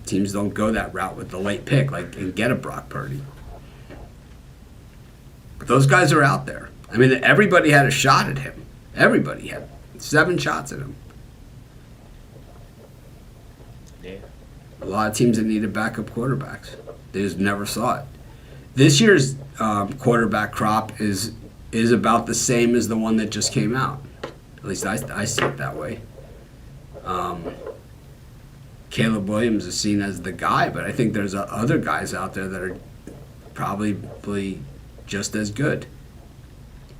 teams don't go that route with the late pick, and get a Brock Purdy. But those guys are out there. I mean, everybody had a shot at him. Everybody had 7 shots at him. Yeah. A lot of teams that needed backup quarterbacks, they just never saw it. This year's quarterback crop is about the same as the one that just came out. At least I see it that way. Caleb Williams is seen as the guy, but I think there's other guys out there that are probably just as good.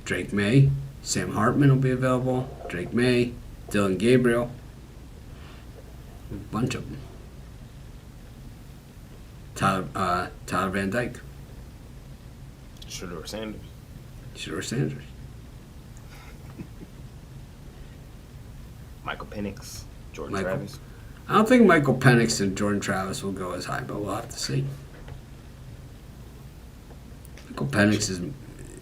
Drake May, Sam Hartman will be available. Drake May, Dylan Gabriel, a bunch of them. Tyler Van Dyke. Shedeur Sanders. Michael Penix. Jordan Travis. I don't think Michael Penix and Jordan Travis will go as high, but we'll have to see. Michael Penix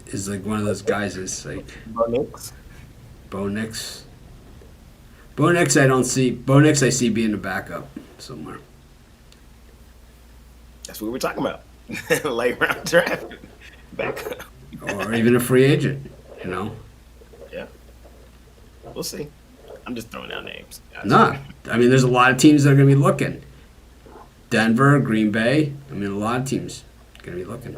is like one of those guys that's like Bo Nix. I don't see. Bo Nix I see being a backup somewhere. That's what we're talking about. Late round draft. Backup. Or even a free agent, Yeah. We'll see. I'm just throwing out names. Nah. I mean, there's a lot of teams that are going to be looking. Denver, Green Bay. I mean, a lot of teams are going to be looking.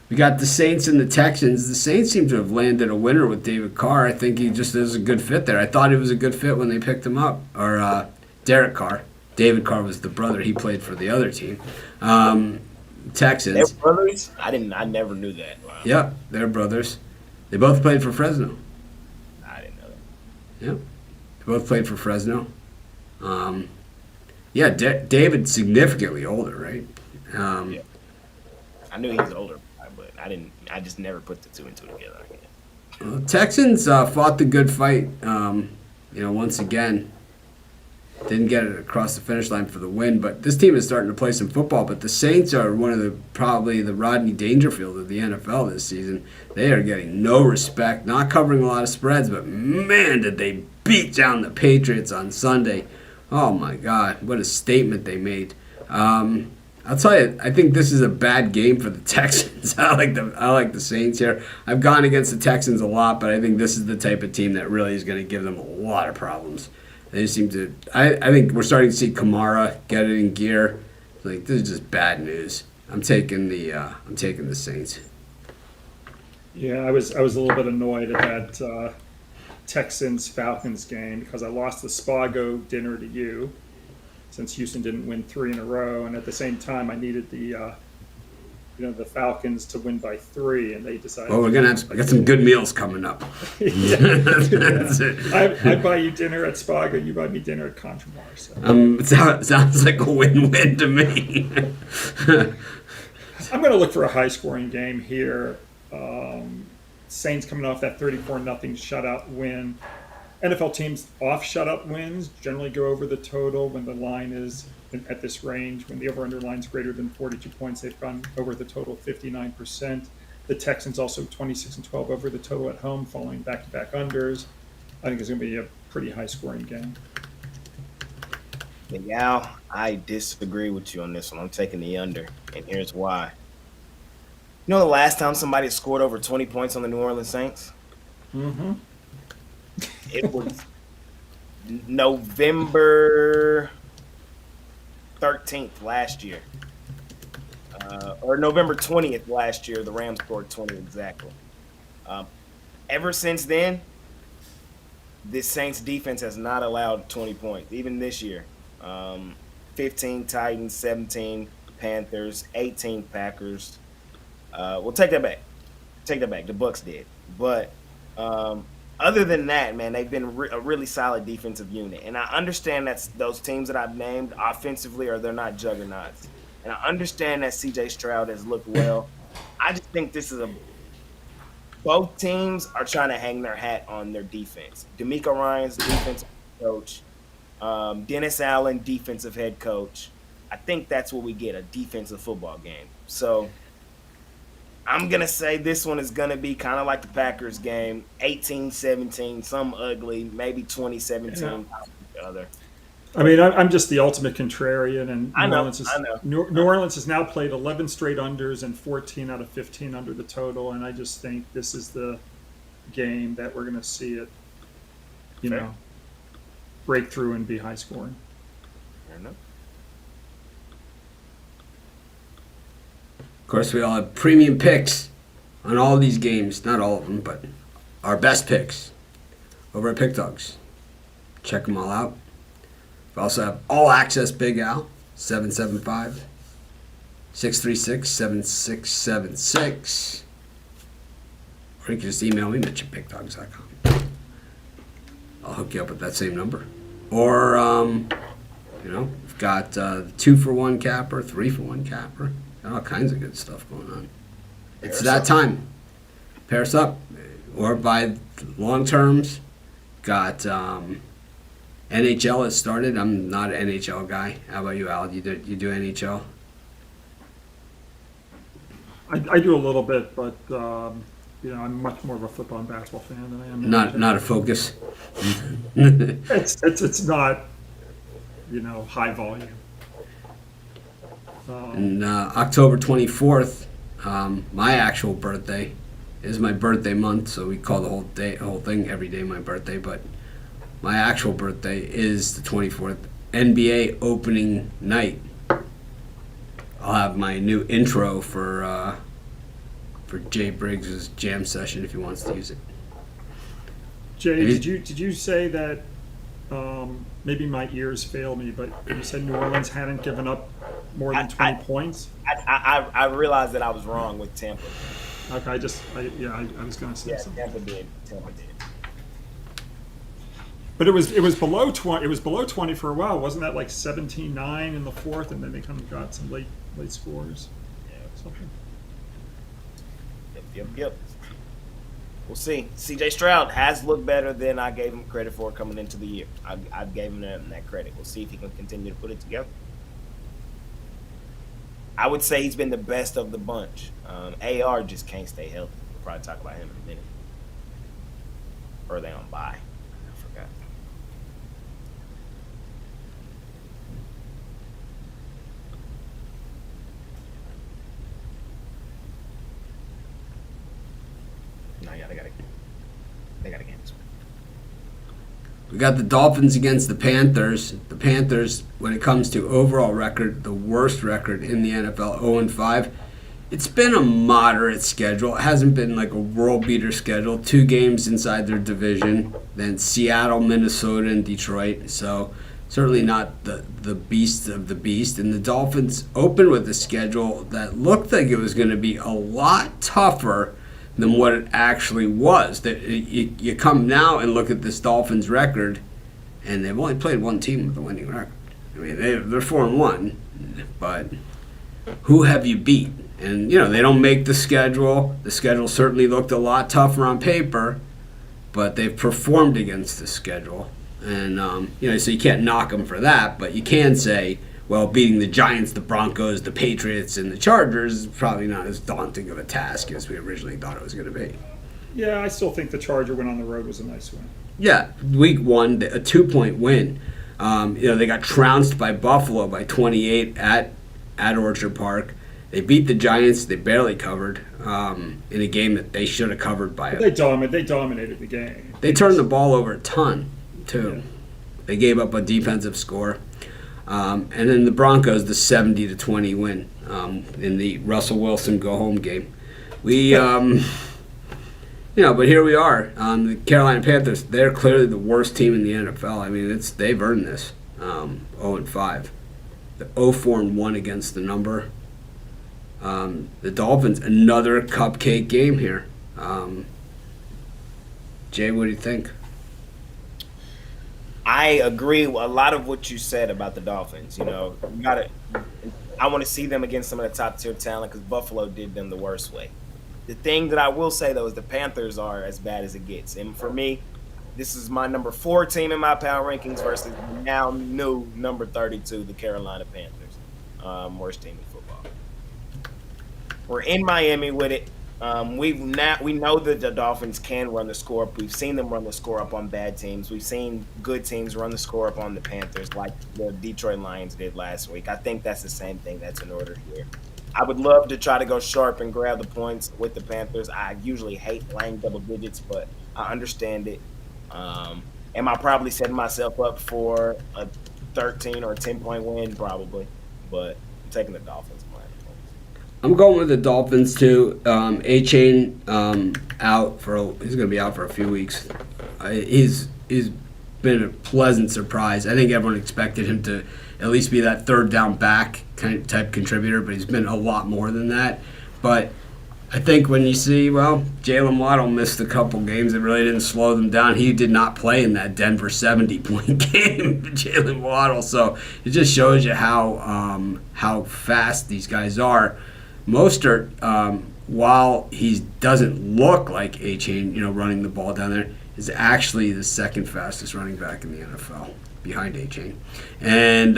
We got the Saints and the Texans. The Saints seem to have landed a winner with David Carr. I think he just is a good fit there. I thought he was a good fit when they picked him up. Or Derek Carr. David Carr was the brother. He played for the other team. Texans. They're brothers? I never knew that. Wow. Yep, they're brothers. They both played for Fresno. I didn't know that. Yep. They both played for Fresno. David's significantly older, right? Yeah. I knew he was older, but I just never put the 2 and 2 together. Texans fought the good fight, once again. Didn't get it across the finish line for the win, but this team is starting to play some football. But the Saints are probably the Rodney Dangerfield of the NFL this season. They are getting no respect, not covering a lot of spreads, but man, did they beat down the Patriots on Sunday. Oh my God, what a statement they made. I'll tell you, I think this is a bad game for the Texans. I like the Saints here. I've gone against the Texans a lot, but I think this is the type of team that really is going to give them a lot of problems. They seem to. I think we're starting to see Kamara get it in gear. Like, this is just bad news. I'm taking the Saints. Yeah, I was a little bit annoyed at that Texans-Falcons game because I lost the Spago dinner to you since Houston didn't win 3 in a row, and at the same time I needed the Falcons to win by 3, and they decided. Oh, I got some good meals coming up. That's it. I buy you dinner at Spago, you buy me dinner at Contramar. So. It sounds like a win-win to me. I'm going to look for a high-scoring game here. Saints coming off that 34-0 shutout win. NFL teams off shutout wins generally go over the total when the line is at this range. When the over-under line is greater than 42 points, they've gone over the total 59%. The Texans also 26-12 over the total at home, following back-to-back unders. I think it's going to be a pretty high-scoring game. Miguel, I disagree with you on this one. I'm taking the under, and here's why. You know the last time somebody scored over 20 points on the New Orleans Saints? Mm-hmm. It was November 13th last year. or November 20th last year. The Rams scored 20 exactly. Ever since then, this Saints defense has not allowed 20 points, even this year. 15 Titans, 17 Panthers, 18 Packers. We'll take that back. Take that back. The Bucks did. But other than that, man, they've been a really solid defensive unit. And I understand that those teams that I've named offensively they're not juggernauts. And I understand that C.J. Stroud has looked well. I just think this is both teams are trying to hang their hat on their defense. D'Amico Ryan's defensive coach, Dennis Allen, defensive head coach. I think that's what we get, a defensive football game. So I'm going to say this one is going to be kind of like the Packers game, 18-17, some ugly, maybe 20-17, the other. I mean, I'm just the ultimate contrarian, and I know. New Orleans has now played 11 straight unders and 14 out of 15 under the total, and I just think this is the game that we're going to see it, break through and be high scoring. Fair enough. Of course, we all have premium picks on all these games. Not all of them, but our best picks over at PickDawgz. Check them all out. We also have All Access Big Al, 775-636-7676. Or you can just email me, Mitch at PickDawgz.com. I'll hook you up with that same number. Or, we've got 2-for-1 capper, 3-for-1 capper. Got all kinds of good stuff going on. It's that time. Pair us up. Or by long terms, got NHL has started. I'm not an NHL guy. How about you, Al? You do NHL? I do a little bit, but I'm much more of a football and basketball fan than I am. Not a focus. It's not, high volume. And October 24th, my actual birthday is my birthday month, so we call the whole thing every day my birthday. But my actual birthday is the 24th, NBA opening night. I'll have my new intro for Jay Briggs' jam session if he wants to use it. Jay, did you say that? Maybe my ears fail me, but you said New Orleans hadn't given up more than 20 points. I realized that I was wrong with Tampa. Okay, I was going to say something. Tampa did. But it was below 20. It was below 20 for a while. Wasn't that like 17-9 in the fourth, and then they kind of got some late scores? Yeah. Something. Yep. We'll see. C.J. Stroud has looked better than I gave him credit for coming into the year. I gave him that credit. We'll see if he can continue to put it together. I would say he's been the best of the bunch. AR just can't stay healthy. We'll probably talk about him in a minute. Or are they on bye? I forgot. No, yeah, they got a game this week. We got the Dolphins against the Panthers. The Panthers, when it comes to overall record, the worst record in the NFL, 0-5. It's been a moderate schedule. It hasn't been like a world beater schedule. 2 games inside their division, then Seattle, Minnesota, and Detroit. So certainly not the beast of the beast. And the Dolphins opened with a schedule that looked like it was going to be a lot tougher than what it actually was. That you come now and look at this Dolphins record, and they've only played one team with a winning record. I mean, they're 4-1, but who have you beat? And they don't make the schedule. The schedule certainly looked a lot tougher on paper, but they've performed against the schedule, and so you can't knock them for that. But you can say, well, beating the Giants, the Broncos, the Patriots, and the Chargers is probably not as daunting of a task as we originally thought it was going to be. Yeah, I still think the Charger win on the road was a nice win. Yeah, week 1, a 2-point win. They got trounced by Buffalo by 28 at Orchard Park. They beat the Giants. They barely covered in a game that they should have covered by. They dominated the game. They turned the ball over a ton, too. Yeah. They gave up a defensive score. And then the Broncos, the 70-20 win in the Russell Wilson go-home game. We, but here we are. The Carolina Panthers, they're clearly the worst team in the NFL. I mean, they've earned this. 0-5. The 0-4-1 against the number. The Dolphins, another cupcake game here. Jay, what do you think? I agree with a lot of what you said about the Dolphins. I want to see them against some of the top tier talent because Buffalo did them the worst way. The thing that I will say though is the Panthers are as bad as it gets, and for me, this is my number 4 team in my power rankings versus the now new number 32, the Carolina Panthers, worst team in football. We're in Miami with it. We know that the Dolphins can run the score up. We've seen them run the score up on bad teams. We've seen good teams run the score up on the Panthers, like the Detroit Lions did last week. I think that's the same thing that's in order here. I would love to try to go sharp and grab the points with the Panthers. I usually hate playing double digits, but I understand it. Am I probably setting myself up for a 13 or a 10-point win? Probably, but I'm taking the Dolphins. I'm going with the Dolphins too. A-Chain out he's going to be out for a few weeks. He's been a pleasant surprise. I think everyone expected him to at least be that third down back type contributor, but he's been a lot more than that. But I think when you see, Jalen Waddle missed a couple games that really didn't slow them down. He did not play in that Denver 70-point game, Jalen Waddle. So it just shows you how fast these guys are. Mostert, while he doesn't look like A-Chain, running the ball down there, is actually the second fastest running back in the NFL, behind A-Chain. And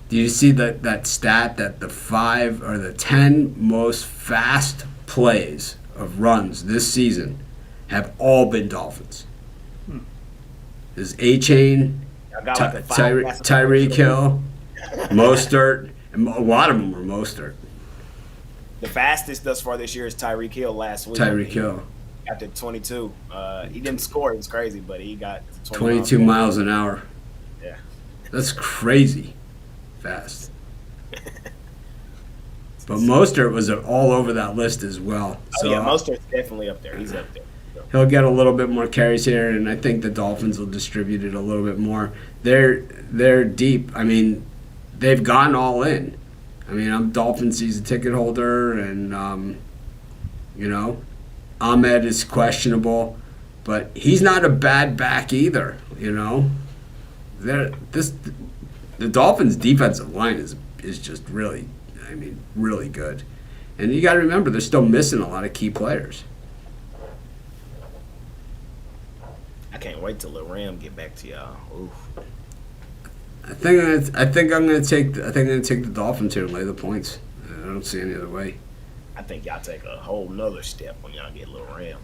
do you see that stat that the 5 or the 10 most fast plays of runs this season have all been Dolphins? There's A-Chain, Tyreek Hill, Mostert, and a lot of them were Mostert. The fastest thus far this year is Tyreek Hill last week. Tyreek Hill. Got to 22. He didn't score. It was crazy, but he got 22 miles an hour. Yeah. That's crazy fast. But Mostert was all over that list as well. So, Mostert's definitely up there. He's up there. He'll get a little bit more carries here, and I think the Dolphins will distribute it a little bit more. They're deep. I mean, they've gone all in. I mean, I'm Dolphin season ticket holder, and Ahmed is questionable, but he's not a bad back either. The Dolphins' defensive line is just really, really good, and you got to remember they're still missing a lot of key players. I can't wait till the Ram get back to y'all. Oof. I think I'm gonna take the Dolphins here and lay the points. I don't see any other way. I think y'all take a whole nother step when y'all get Little Ram.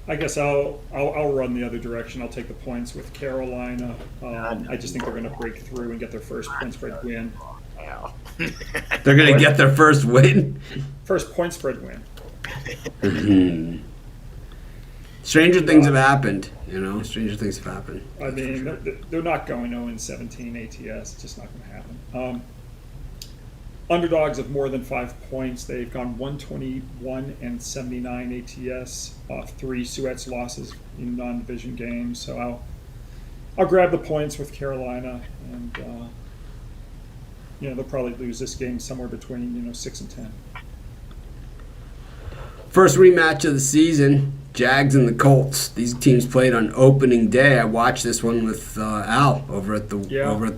I guess I'll run the other direction. I'll take the points with Carolina. I just think they're going to break through and get their first point spread win. Wow. They're gonna get their first win. First point spread win. Stranger things have happened. Stranger things have happened. I mean, they're not going 0-17 ATS. It's just not going to happen. Underdogs of more than 5 points. They've gone 121-79 ATS off 3 Suets losses in non-division games. So I'll grab the points with Carolina, and they'll probably lose this game somewhere between 6 and 10. First rematch of the season. Jags and the Colts. These teams played on opening day. I watched this one with Al over at the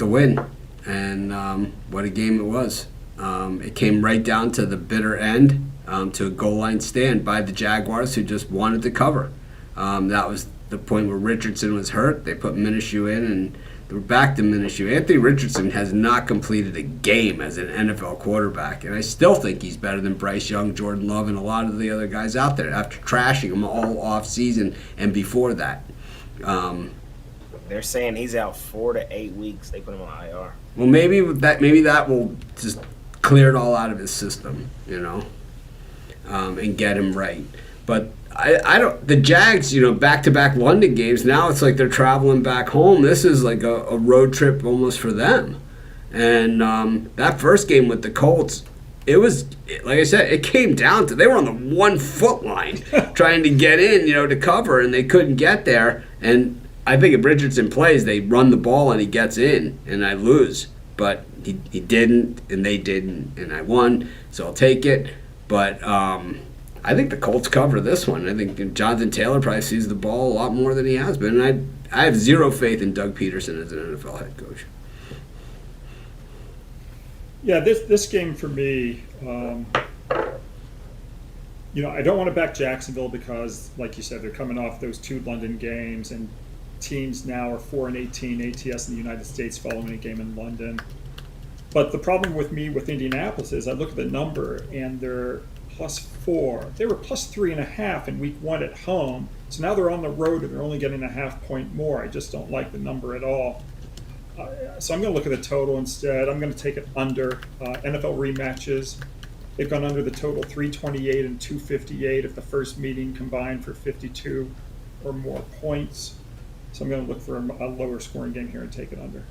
Win, and what a game it was. It came right down to the bitter end, to a goal line stand by the Jaguars, who just wanted to cover. That was the point where Richardson was hurt. They put Minshew in, and they were back to Minshew. Anthony Richardson has not completed a game as an NFL quarterback, and I still think he's better than Bryce Young, Jordan Love, and a lot of the other guys out there after trashing them all off season and before that. They're saying he's out 4 to 8 weeks. They put him on IR. Well, maybe that will just clear it all out of his system, and get him right. But I don't. The Jags, back-to-back London games. Now it's like they're traveling back home. This is like a road trip almost for them. And that first game with the Colts, it was, like I said, it came down to they were on the 1 foot line trying to get in, to cover, and they couldn't get there. And I think if Richardson plays, they run the ball and he gets in, and I lose. But he didn't, and they didn't, and I won, so I'll take it. But I think the Colts cover this one. I think Jonathan Taylor probably sees the ball a lot more than he has been. And I have zero faith in Doug Peterson as an NFL head coach. Yeah, this game for me, I don't want to back Jacksonville because, like you said, they're coming off those 2 London games, and teams now are 4-18 ATS in the United States following a game in London. But the problem with me with Indianapolis is I look at the number and they're +4. They were +3.5 in week 1 at home. So now they're on the road and they're only getting a half point more. I just don't like the number at all. So I'm going to look at the total instead. I'm going to take it under. NFL rematches, they've gone under the total 328 and 258 if the first meeting combined for 52 or more points. So I'm going to look for a lower scoring game here and take it under.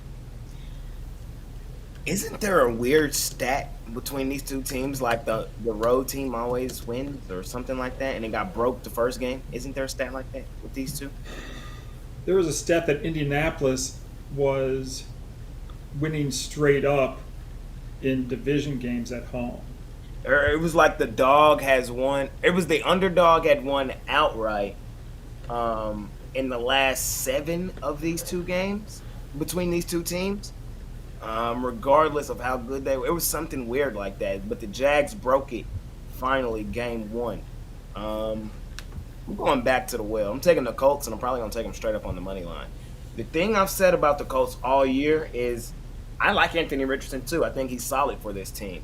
Isn't there a weird stat between these two teams, like the road team always wins or something like that, and it got broke the first game? Isn't there a stat like that with these two? There was a stat that Indianapolis was winning straight up in division games at home. Or it was like the dog has won. It was the underdog had won outright in the last 7 of these 2 games between these two teams. Regardless of how good they were. It was something weird like that. But the Jags broke it finally game 1. I'm going back to the well. I'm taking the Colts, and I'm probably going to take them straight up on the money line. The thing I've said about the Colts all year is I like Anthony Richardson too. I think he's solid for this team.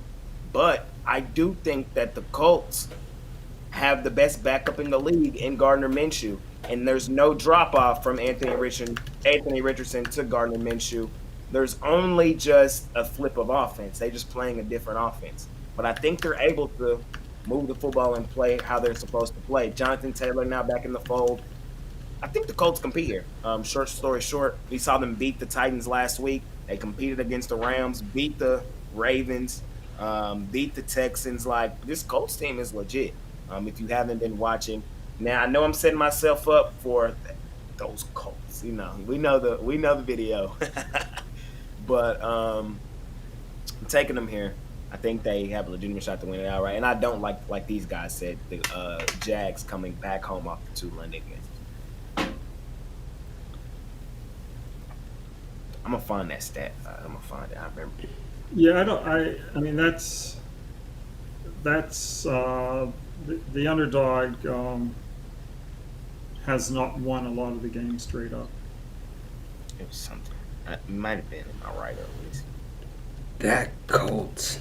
But I do think that the Colts have the best backup in the league in Gardner Minshew. And there's no drop-off from Anthony Richardson to Gardner Minshew. There's only just a flip of offense. They're just playing a different offense. But I think they're able to move the football and play how they're supposed to play. Jonathan Taylor now back in the fold. I think the Colts compete here. Short story short, we saw them beat the Titans last week. They competed against the Rams, beat the Ravens, beat the Texans. Like, this Colts team is legit. If you haven't been watching. Now, I know I'm setting myself up for those Colts. We know the video. But I'm taking them here. I think they have a legitimate shot to win it outright. And I don't like these guys said, the Jags coming back home off the 2 London games. I'm going to find that stat. I'm going to find it. I remember. Yeah, I mean, that's the underdog has not won a lot of the games straight up. It was something. It might have been in my right at least. That Colts.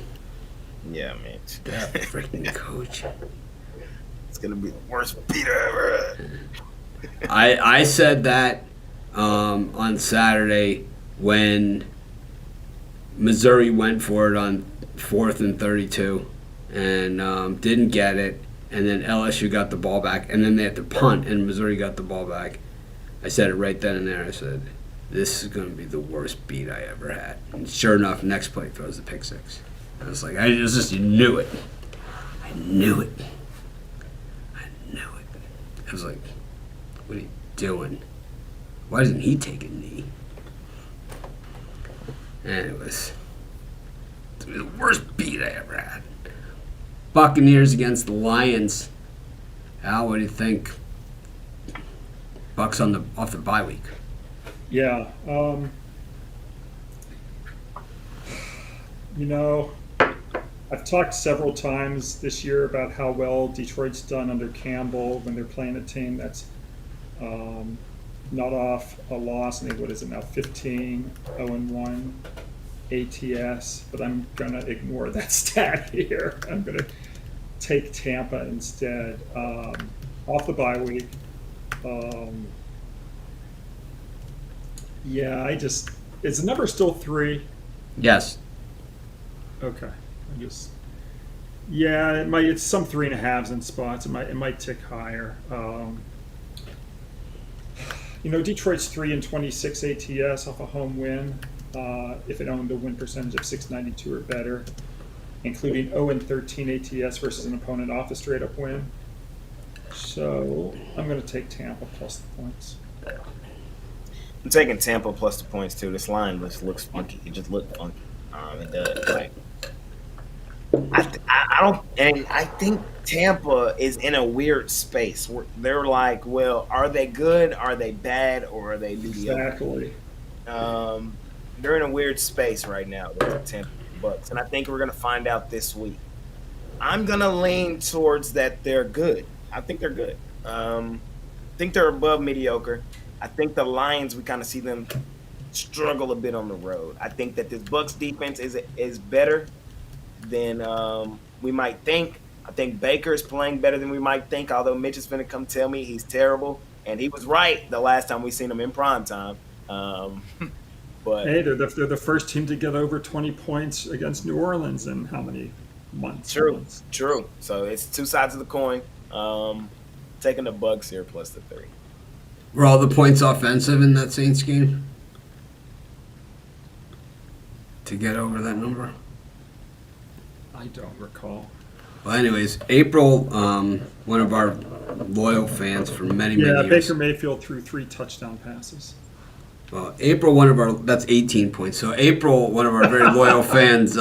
Yeah, Mitch. That freaking coach. It's going to be the worst beat I ever had. I said that on Saturday when Missouri went for it on 4th and 32 and didn't get it, and then LSU got the ball back, and then they had to punt, and Missouri got the ball back. I said it right then and there. I said, this is going to be the worst beat I ever had. And sure enough, next play throws the pick 6. I was like, I knew it. I knew it. I was like, what are you doing? Why doesn't he take a knee? And it was the worst beat I ever had. Buccaneers against the Lions. Al, what do you think? Bucks off the bye week. Yeah. I've talked several times this year about how well Detroit's done under Campbell when they're playing a team that's not off a loss. I think, what is it now, 15, 0-1 ATS. But I'm going to ignore that stat here. I'm going to take Tampa instead. Off the bye week. Is the number still 3? Yes. Okay. Yeah, it's some 3.5s in spots. It might tick higher. Detroit's 3-26 ATS off a home win. If it owned a win percentage of 692 or better, including 0-13 ATS versus an opponent off a straight up win. So I'm going to take Tampa plus the points. I'm taking Tampa plus the points too. This line just looks funky. It just looks funky. It does. Like, I don't, and I think Tampa is in a weird space. Where they're like, well, are they good? Are they bad? Or are they mediocre? Exactly. They're in a weird space right now with the Tampa Bucks, and I think we're gonna find out this week. I'm gonna lean towards that they're good. I think they're good. I think they're above mediocre. I think the Lions, we kind of see them struggle a bit on the road. I think that this Bucks defense is better than we might think. I think Baker is playing better than we might think, although Mitch is going to come tell me he's terrible. And he was right the last time we seen him in prime time. But Hey, they're the first team to get over 20 points against New Orleans in how many months? True. So it's two sides of the coin. Taking the Bucks here plus the 3. Were all the points offensive in that Saints game to get over that number? I don't recall. Well, anyways, April, one of our loyal fans for many Yeah, years. Baker Mayfield threw 3 touchdown passes. Well, April, that's 18 points. So April, one of our very loyal fans,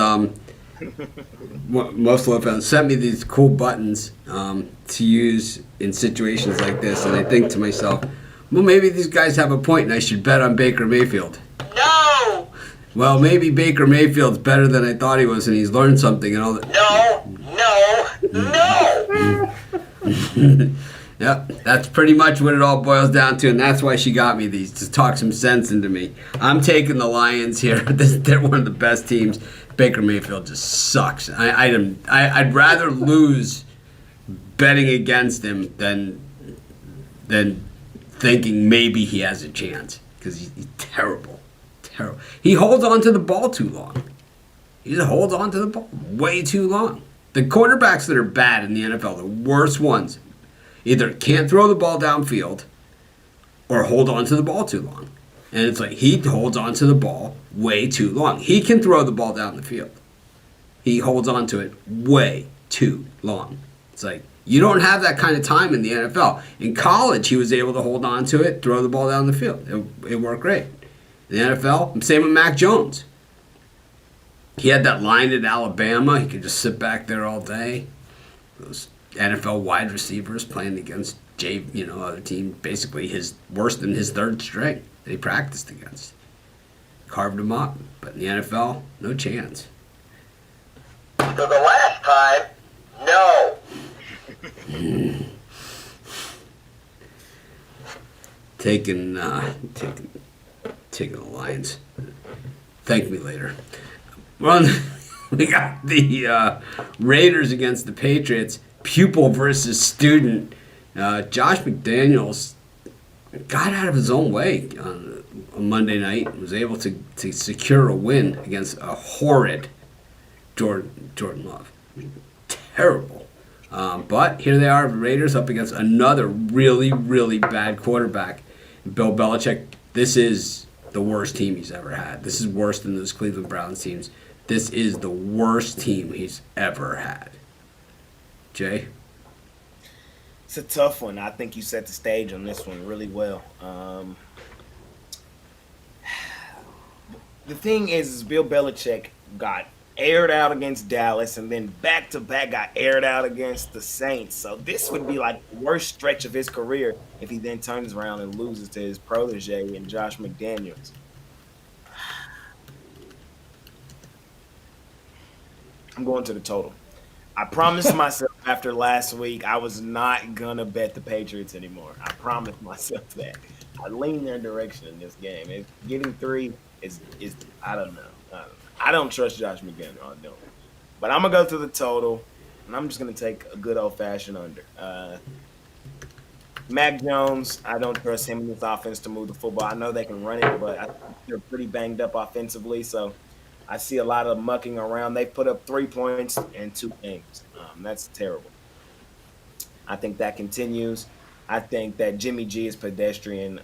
most loyal fans, sent me these cool buttons to use in situations like this, and I think to myself, well, maybe these guys have a point, and I should bet on Baker Mayfield. No! Well, maybe Baker Mayfield's better than I thought he was, and he's learned something and all that. No! Yep, that's pretty much what it all boils down to, and that's why she got me these, to talk some sense into me. I'm taking the Lions here. They're one of the best teams. Baker Mayfield just sucks. I'd rather lose betting against him than thinking maybe he has a chance, because he's terrible. Terrible. He holds on to the ball too long. He just holds on to the ball way too long. The quarterbacks that are bad in the NFL, the worst ones, either can't throw the ball downfield or hold on to the ball too long. And it's like he holds on to the ball way too long. He can throw the ball down the field. He holds on to it way too long. It's like you don't have that kind of time in the NFL. In college, he was able to hold on to it, throw the ball down the field. It worked great. In the NFL, same with Mac Jones. He had that line at Alabama. He could just sit back there all day. Those NFL wide receivers playing against other team, basically worse than his third string that he practiced against. Carved him up. But in the NFL, no chance. For the last time, no. Taking the Lions. Thank me later. Well, we got the Raiders against the Patriots. Pupil versus student. Josh McDaniels got out of his own way on Monday night and was able to secure a win against a horrid Jordan Love. Terrible. But here they are, the Raiders up against another really, really bad quarterback. Bill Belichick, this is the worst team he's ever had. This is worse than those Cleveland Browns teams. This is the worst team he's ever had. Jay? it's a tough one. I think you set the stage on this one really well. The thing is Bill Belichick got aired out against Dallas and then back-to-back got aired out against the Saints. So this would be like the worst stretch of his career if he then turns around and loses to his protege and Josh McDaniels. I'm going to the total. I promised myself after last week I was not going to bet the Patriots anymore. I promised myself that. I lean their direction in this game. Getting 3 is I don't know. I don't trust Josh McDaniels. I don't. But I'm going to go to the total, and I'm just going to take a good old-fashioned under. Mac Jones, I don't trust him in this offense to move the football. I know they can run it, but I think they're pretty banged up offensively, so I see a lot of mucking around. They put up 3 points in 2 games. That's terrible. I think that continues. I think that Jimmy G is pedestrian.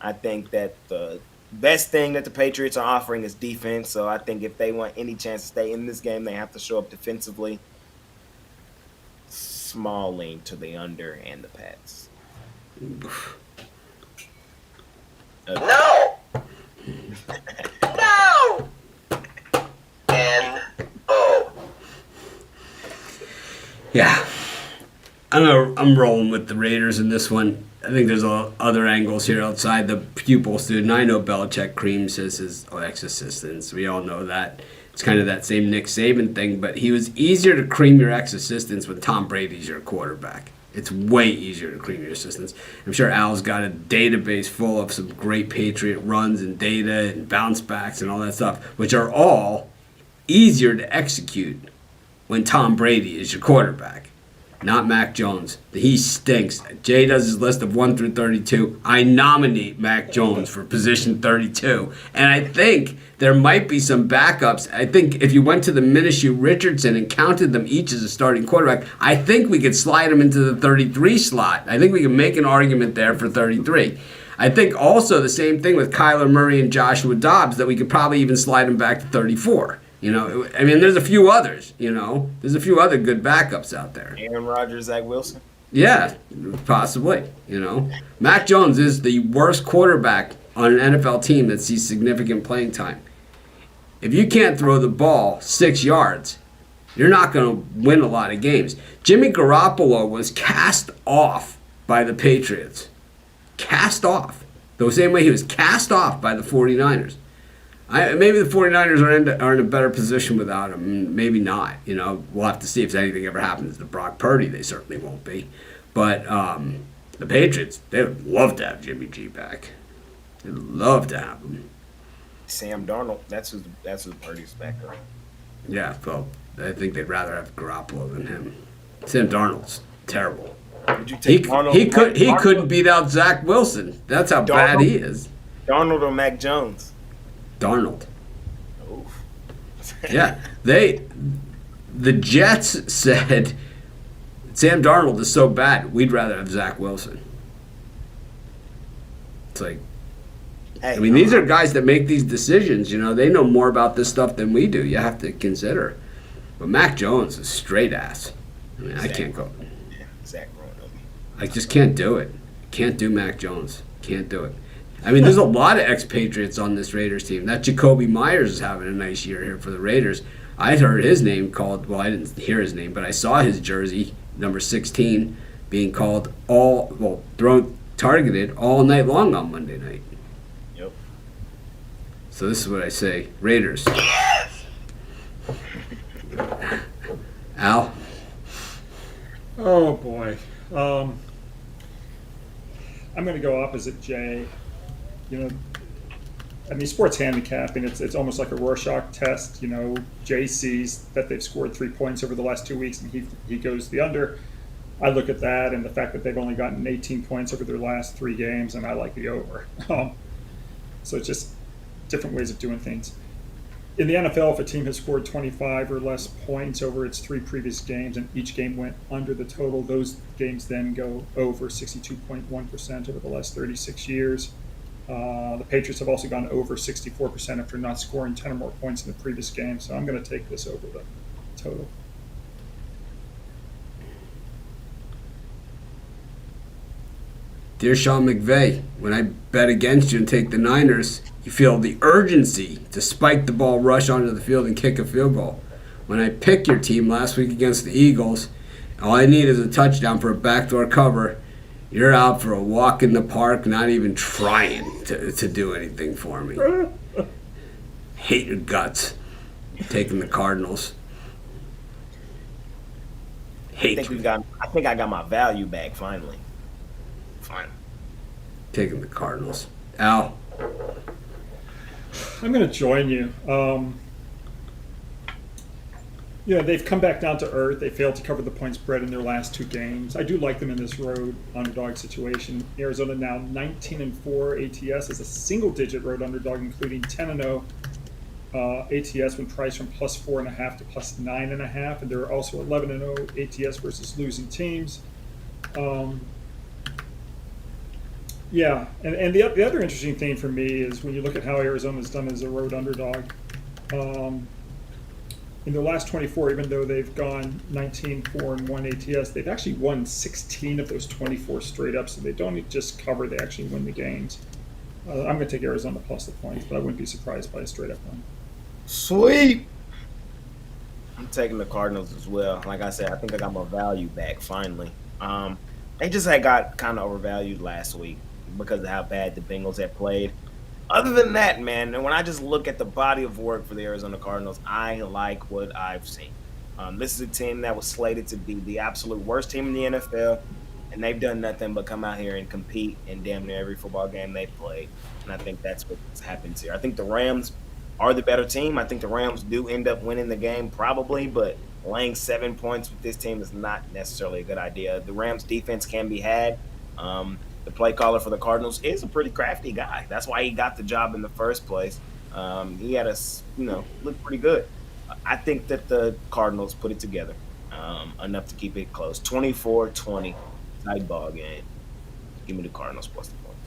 I think that the best thing that the Patriots are offering is defense. So I think if they want any chance to stay in this game, they have to show up defensively. Small lean to the under and the Pats. No! No! N-O. Yeah. I'm rolling with the Raiders in this one. I think there's other angles here outside the pupil student. I know Belichick creams his ex-assistants. We all know that. It's kind of that same Nick Saban thing, but he was easier to cream your ex-assistants when Tom Brady's your quarterback. It's way easier to cream your assistants. I'm sure Al's got a database full of some great Patriot runs and data and bounce backs and all that stuff, which are all easier to execute when Tom Brady is your quarterback. Not Mac Jones. He stinks. Jay does his list of 1 through 32. I nominate Mac Jones for position 32. And I think there might be some backups. I think if you went to the Minshew Richardson and counted them each as a starting quarterback, I think we could slide them into the 33 slot. I think we can make an argument there for 33. I think also the same thing with Kyler Murray and Joshua Dobbs, that we could probably even slide them back to 34. You know, I mean, there's a few others, you know. There's a few other good backups out there. Aaron Rodgers, Zach Wilson? Yeah, possibly, you know. Mac Jones is the worst quarterback on an NFL team that sees significant playing time. If you can't throw the ball 6 yards, you're not going to win a lot of games. Jimmy Garoppolo was cast off by the Patriots. Cast off. The same way he was cast off by the 49ers. Maybe the 49ers are in a better position without him. Maybe not. You know, we'll have to see if anything ever happens to Brock Purdy. They certainly won't be. But the Patriots, they would love to have Jimmy G back. They'd love to have him. Sam Darnold. That's who Purdy's back on. Yeah, well, I think they'd rather have Garoppolo than him. Sam Darnold's terrible. Would you take Darnold? He couldn't beat out Zach Wilson. That's how bad he is. Darnold or Mac Jones? Darnold. Oof. Yeah, the Jets said Sam Darnold is so bad, we'd rather have Zach Wilson. It's like, Hey, I mean, these are guys that make these decisions. You know, they know more about this stuff than we do. You have to consider. But Mac Jones is straight ass. I mean, I can't go. Yeah, Zach Wilson. I just can't do it. Can't do Mac Jones. Can't do it. I mean, there's a lot of expatriates on this Raiders team. That Jacoby Myers is having a nice year here for the Raiders. I'd heard his name called, well, I didn't hear his name, but I saw his jersey, number 16, being called targeted all night long on Monday night. Yep. So this is what I say. Raiders. Yes! Al? Oh boy. I'm going to go opposite Jay. You know, I mean, sports handicapping, it's almost like a Rorschach test. You know, Jay sees that they've scored 3 points over the last 2 weeks, and he goes the under. I look at that and the fact that they've only gotten 18 points over their last 3 games, and I like the over. So it's just different ways of doing things. In the NFL, if a team has scored 25 or less points over its 3 previous games and each game went under the total, those games then go over 62.1% over the last 36 years. The Patriots have also gone over 64% after not scoring 10 or more points in the previous game, so I'm going to take this over the total. Dear Sean McVay, when I bet against you and take the Niners, you feel the urgency to spike the ball, rush onto the field, and kick a field goal. When I pick your team last week against the Eagles, all I need is a touchdown for a backdoor cover. You're out for a walk in the park, not even trying to do anything for me. Hate your guts. Taking the Cardinals. I think I got my value back finally. Taking the Cardinals. Al? I'm going to join you. Yeah, they've come back down to earth. They failed to cover the point spread in their last 2 games. I do like them in this road underdog situation. Arizona now 19-4 ATS as a single-digit road underdog, including 10-0 ATS when priced from +4.5 to +9.5, and they're also 11-0 ATS versus losing teams. Yeah, and the other interesting thing for me is when you look at how Arizona's done as a road underdog. In their last 24, even though they've gone 19-4-1 ATS, they've actually won 16 of those 24 straight up. So they don't just cover; they actually win the games. I'm going to take Arizona plus the points, but I wouldn't be surprised by a straight up win. Sweet. I'm taking the Cardinals as well. Like I said, I think I got my value back finally. They just had got kind of overvalued last week because of how bad the Bengals had played. Other than that, man, and when I just look at the body of work for the Arizona Cardinals, I like what I've seen. This is a team that was slated to be the absolute worst team in the NFL, and they've done nothing but come out here and compete in damn near every football game they've played. And I think that's what happens here. I think the Rams are the better team. I think the Rams do end up winning the game probably, but laying 7 points with this team is not necessarily a good idea. The Rams defense can be had. The play caller for the Cardinals is a pretty crafty guy. That's why he got the job in the first place. He had us, look pretty good. I think that the Cardinals put it together enough to keep it close. 24-20, tight ball game. Give me the Cardinals plus the point.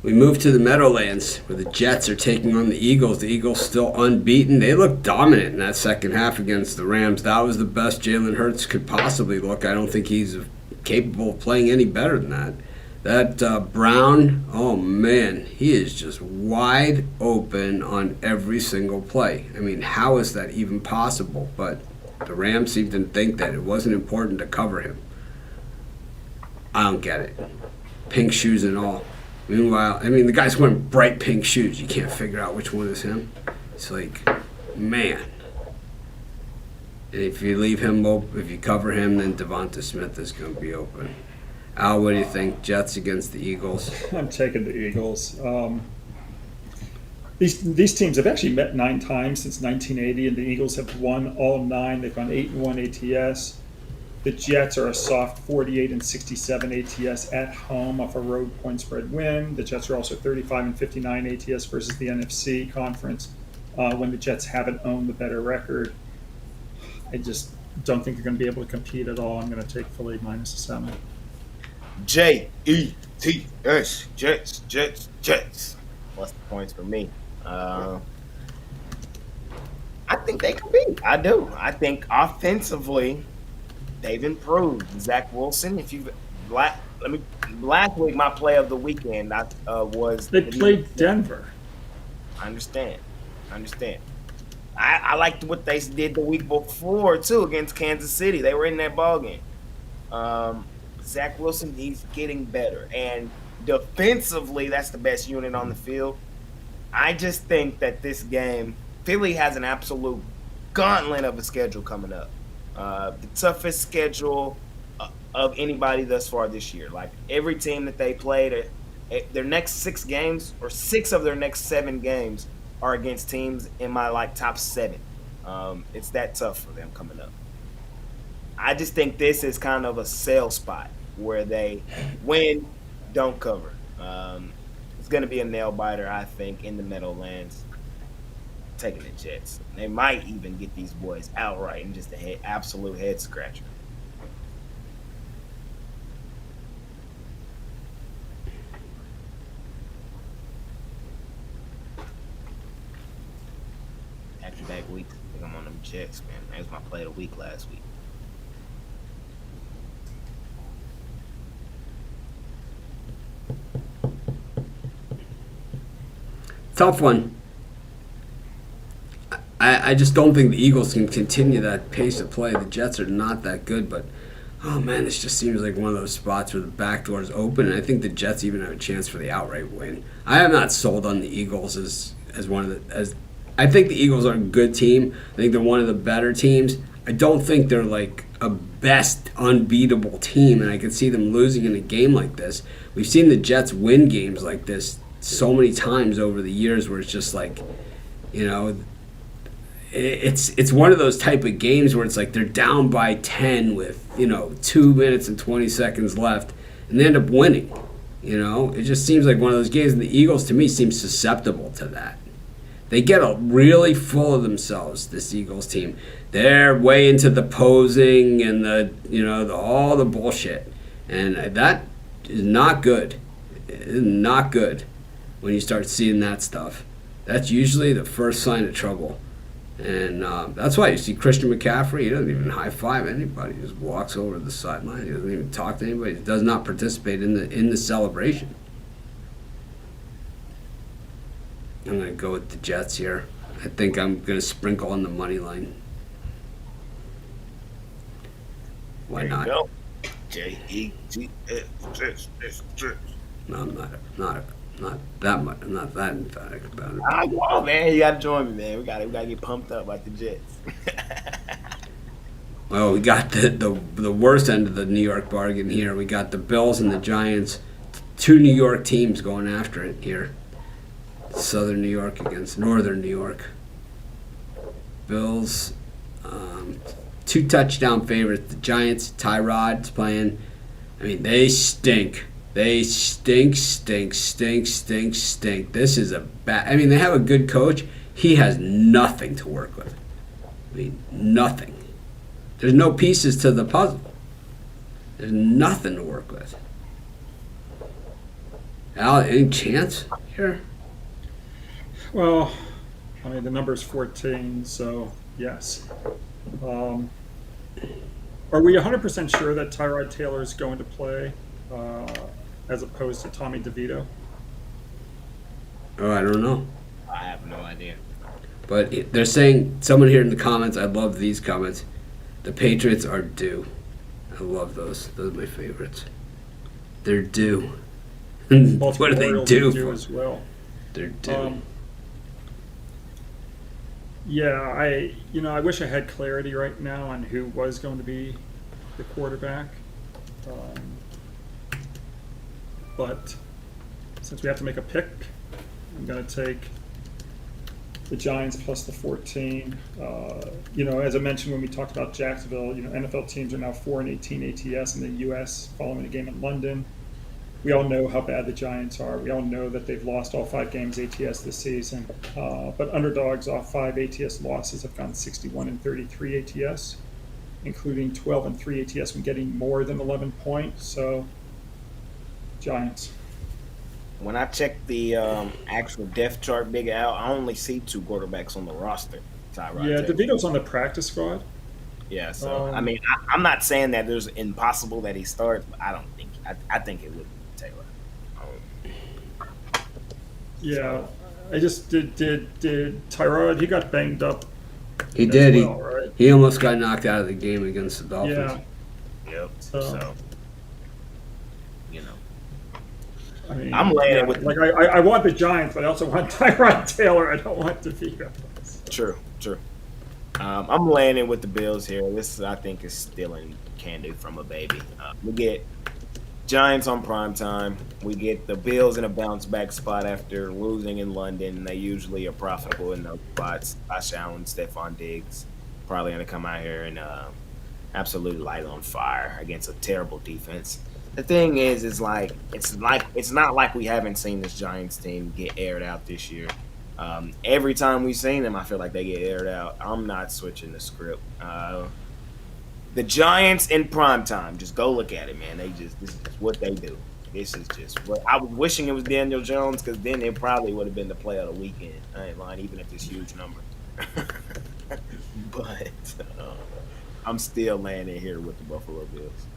We move to the Meadowlands, where the Jets are taking on the Eagles. The Eagles still unbeaten. They look dominant in that second half against the Rams. That was the best Jalen Hurts could possibly look. I don't think he's capable of playing any better than that. That Brown, oh man, he is just wide open on every single play. I mean, how is that even possible? But the Rams seem to think that it wasn't important to cover him. I don't get it. Pink shoes and all. Meanwhile, I mean, the guy's wearing bright pink shoes. You can't figure out which one is him. It's like, man. And if you leave him open, if you cover him, then Devonta Smith is going to be open. Al, what do you think? Jets against the Eagles? I'm taking the Eagles. These teams have actually met 9 times since 1980, and the Eagles have won all 9. They've gone 8-1 ATS. The Jets are a soft 48-67 ATS at home off a road point spread win. The Jets are also 35-59 ATS versus the NFC conference when the Jets haven't owned the better record. I just don't think they're going to be able to compete at all. I'm going to take Philly -7. Jets, Jets. Plus the points for me. I think they can beat. I do. I think offensively, they've improved. Zach Wilson, last week my play of the weekend was they played Denver. I understand. I liked what they did the week before too against Kansas City. They were in that ball game. Zach Wilson, he's getting better, and defensively, that's the best unit on the field. I just think that this game, Philly has an absolute gauntlet of a schedule coming up. The toughest schedule of anybody thus far this year. Like every team that they played, their next 6 games or 6 of their next 7 games are against teams in my top 7. It's that tough for them coming up. I just think this is kind of a sell spot where they win, don't cover. It's going to be a nail biter, I think, in the Meadowlands. Taking the Jets. They might even get these boys outright and just an absolute head scratcher. Back week, I think I'm on them Jets, man. That was my play of the week last week. Tough one. I just don't think the Eagles can continue that pace of play. The Jets are not that good, but oh man, this just seems like one of those spots where the back door is open, and I think the Jets even have a chance for the outright win. I am not sold on the Eagles as one of the I think the Eagles are a good team. I think they're one of the better teams. I don't think they're like a best unbeatable team, and I can see them losing in a game like this. We've seen the Jets win games like this so many times over the years where it's just like, it's one of those type of games where it's like they're down by 10 with, 2 minutes and 20 seconds left, and they end up winning. It just seems like one of those games, and the Eagles, to me, seem susceptible to that. They get really full of themselves, this Eagles team. They're way into the posing and all the bullshit. And that is not good. It is not good when you start seeing that stuff. That's usually the first sign of trouble. And that's why you see Christian McCaffrey, he doesn't even high-five anybody. He just walks over the sideline. He doesn't even talk to anybody. He does not participate in the celebration. I'm going to go with the Jets here. I think I'm going to sprinkle on the money line. Why not? Go. J-E-T-S. No, I'm not that much. I'm not that emphatic about it. Come on, man. You got to join me, man. We got to get pumped up like the Jets. Well, we got the worst end of the New York bargain here. We got the Bills and the Giants. Two New York teams going after it here. Southern New York against Northern New York. Bills, 2 touchdown favorites. The Giants, Tyrod's playing. I mean, they stink. They stink. This is a bad... I mean, they have a good coach. He has nothing to work with. I mean, nothing. There's no pieces to the puzzle. There's nothing to work with. Al, any chance here? Well, I mean, the number's 14, so yes. Are we 100% sure that Tyrod Taylor is going to play as opposed to Tommy DeVito? Oh, I don't know. I have no idea. But they're saying, someone here in the comments, I love these comments, the Patriots are due. I love those. Those are my favorites. They're due. What do they Orioles do are due for? as well. They're due. Yeah, I wish I had clarity right now on who was going to be the quarterback. But since we have to make a pick, I'm going to take the Giants plus the 14. As I mentioned when we talked about Jacksonville, NFL teams are now 4-18 ATS in the U.S. following a game in London. We all know how bad the Giants are. We all know that they've lost all 5 games ATS this season. But underdogs off 5 ATS losses have gone 61-33 ATS, including 12-3 ATS when getting more than 11 points. So, Giants. When I check the actual depth chart, Big Al, I only see 2 quarterbacks on the roster. Tyrod Yeah, Taylor. DeVito's on the practice squad. Yeah, so I mean, I'm not saying that there's impossible that he starts, but I don't think. I think it would be Taylor. Yeah, I just did Tyrod. He got banged up. He did. Well, right? He almost got knocked out of the game against the Dolphins. Yeah. Yep. So, I mean, I'm laying with I want the Giants, but I also want Tyrod Taylor. I don't want DeVito. True. I'm laying it with the Bills here. This, I think, is stealing candy from a baby. We get Giants on prime time. We get the Bills in a bounce back spot after losing in London. They usually are profitable in those spots. Josh Allen, Stephon Diggs, probably going to come out here and absolutely light on fire against a terrible defense. The thing is it's not like we haven't seen this Giants team get aired out this year. Every time we've seen them, I feel like they get aired out. I'm not switching the script. The Giants in prime time, just go look at it, man. This is what they do. This is just what I was wishing it was Daniel Jones, because then it probably would have been the play of the weekend. I ain't lying, even at this huge number. But I'm still landing here with the Buffalo Bills.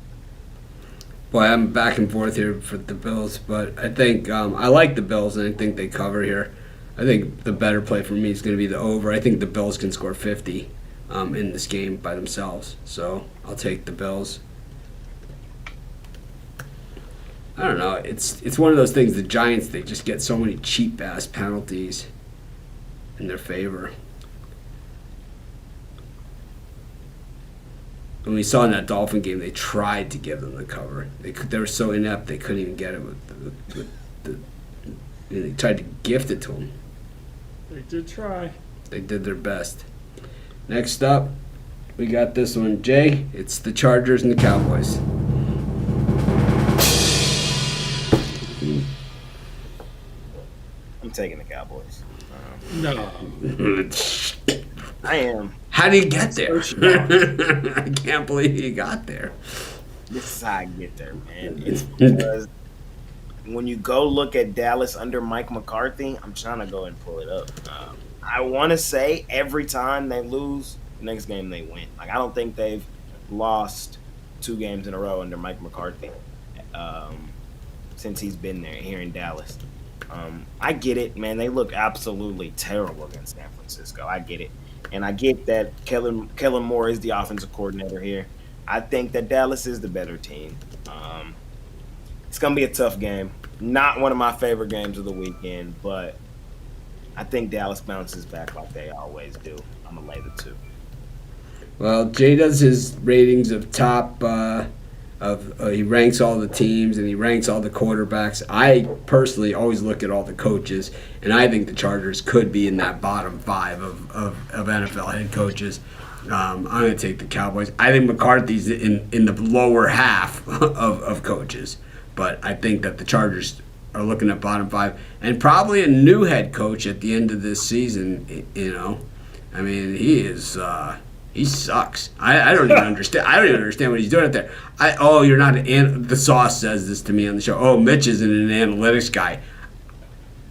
Boy, I'm back and forth here for the Bills, but I think I like the Bills, and I think they cover here. I think the better play for me is going to be the over. I think the Bills can score 50 in this game by themselves, so I'll take the Bills. I don't know. It's one of those things. The Giants, they just get so many cheap ass penalties in their favor. When we saw in that Dolphin game, they tried to give them the cover. They were so inept they couldn't even get it with they tried to gift it to them. They did try. They did their best. Next up, we got this one, Jay. It's the Chargers and the Cowboys. I'm taking the Cowboys. No. I am. How do you get there? So shocked. I can't believe you got there. This is how I get there, man. It's because when you go look at Dallas under Mike McCarthy, I'm trying to go and pull it up. I want to say every time they lose, next game they win. Like, I don't think they've lost 2 games in a row under Mike McCarthy since he's been there here in Dallas. I get it, man. They look absolutely terrible against San Francisco. I get it. And I get that Kellen Moore is the offensive coordinator here. I think that Dallas is the better team. It's going to be a tough game. Not one of my favorite games of the weekend, but I think Dallas bounces back like they always do. I'm going to lay the 2. Well, Jay does his ratings of top. He ranks all the teams and he ranks all the quarterbacks. I personally always look at all the coaches, and I think the Chargers could be in that bottom 5 of NFL head coaches. I'm going to take the Cowboys. I think McCarthy's in the lower half of coaches, but I think that the Chargers are looking at bottom 5 and probably a new head coach at the end of this season. I mean, he sucks. I don't even understand. I don't even understand what he's doing out there. You're not the Sauce says this to me on the show. Oh, Mitch isn't an analytics guy.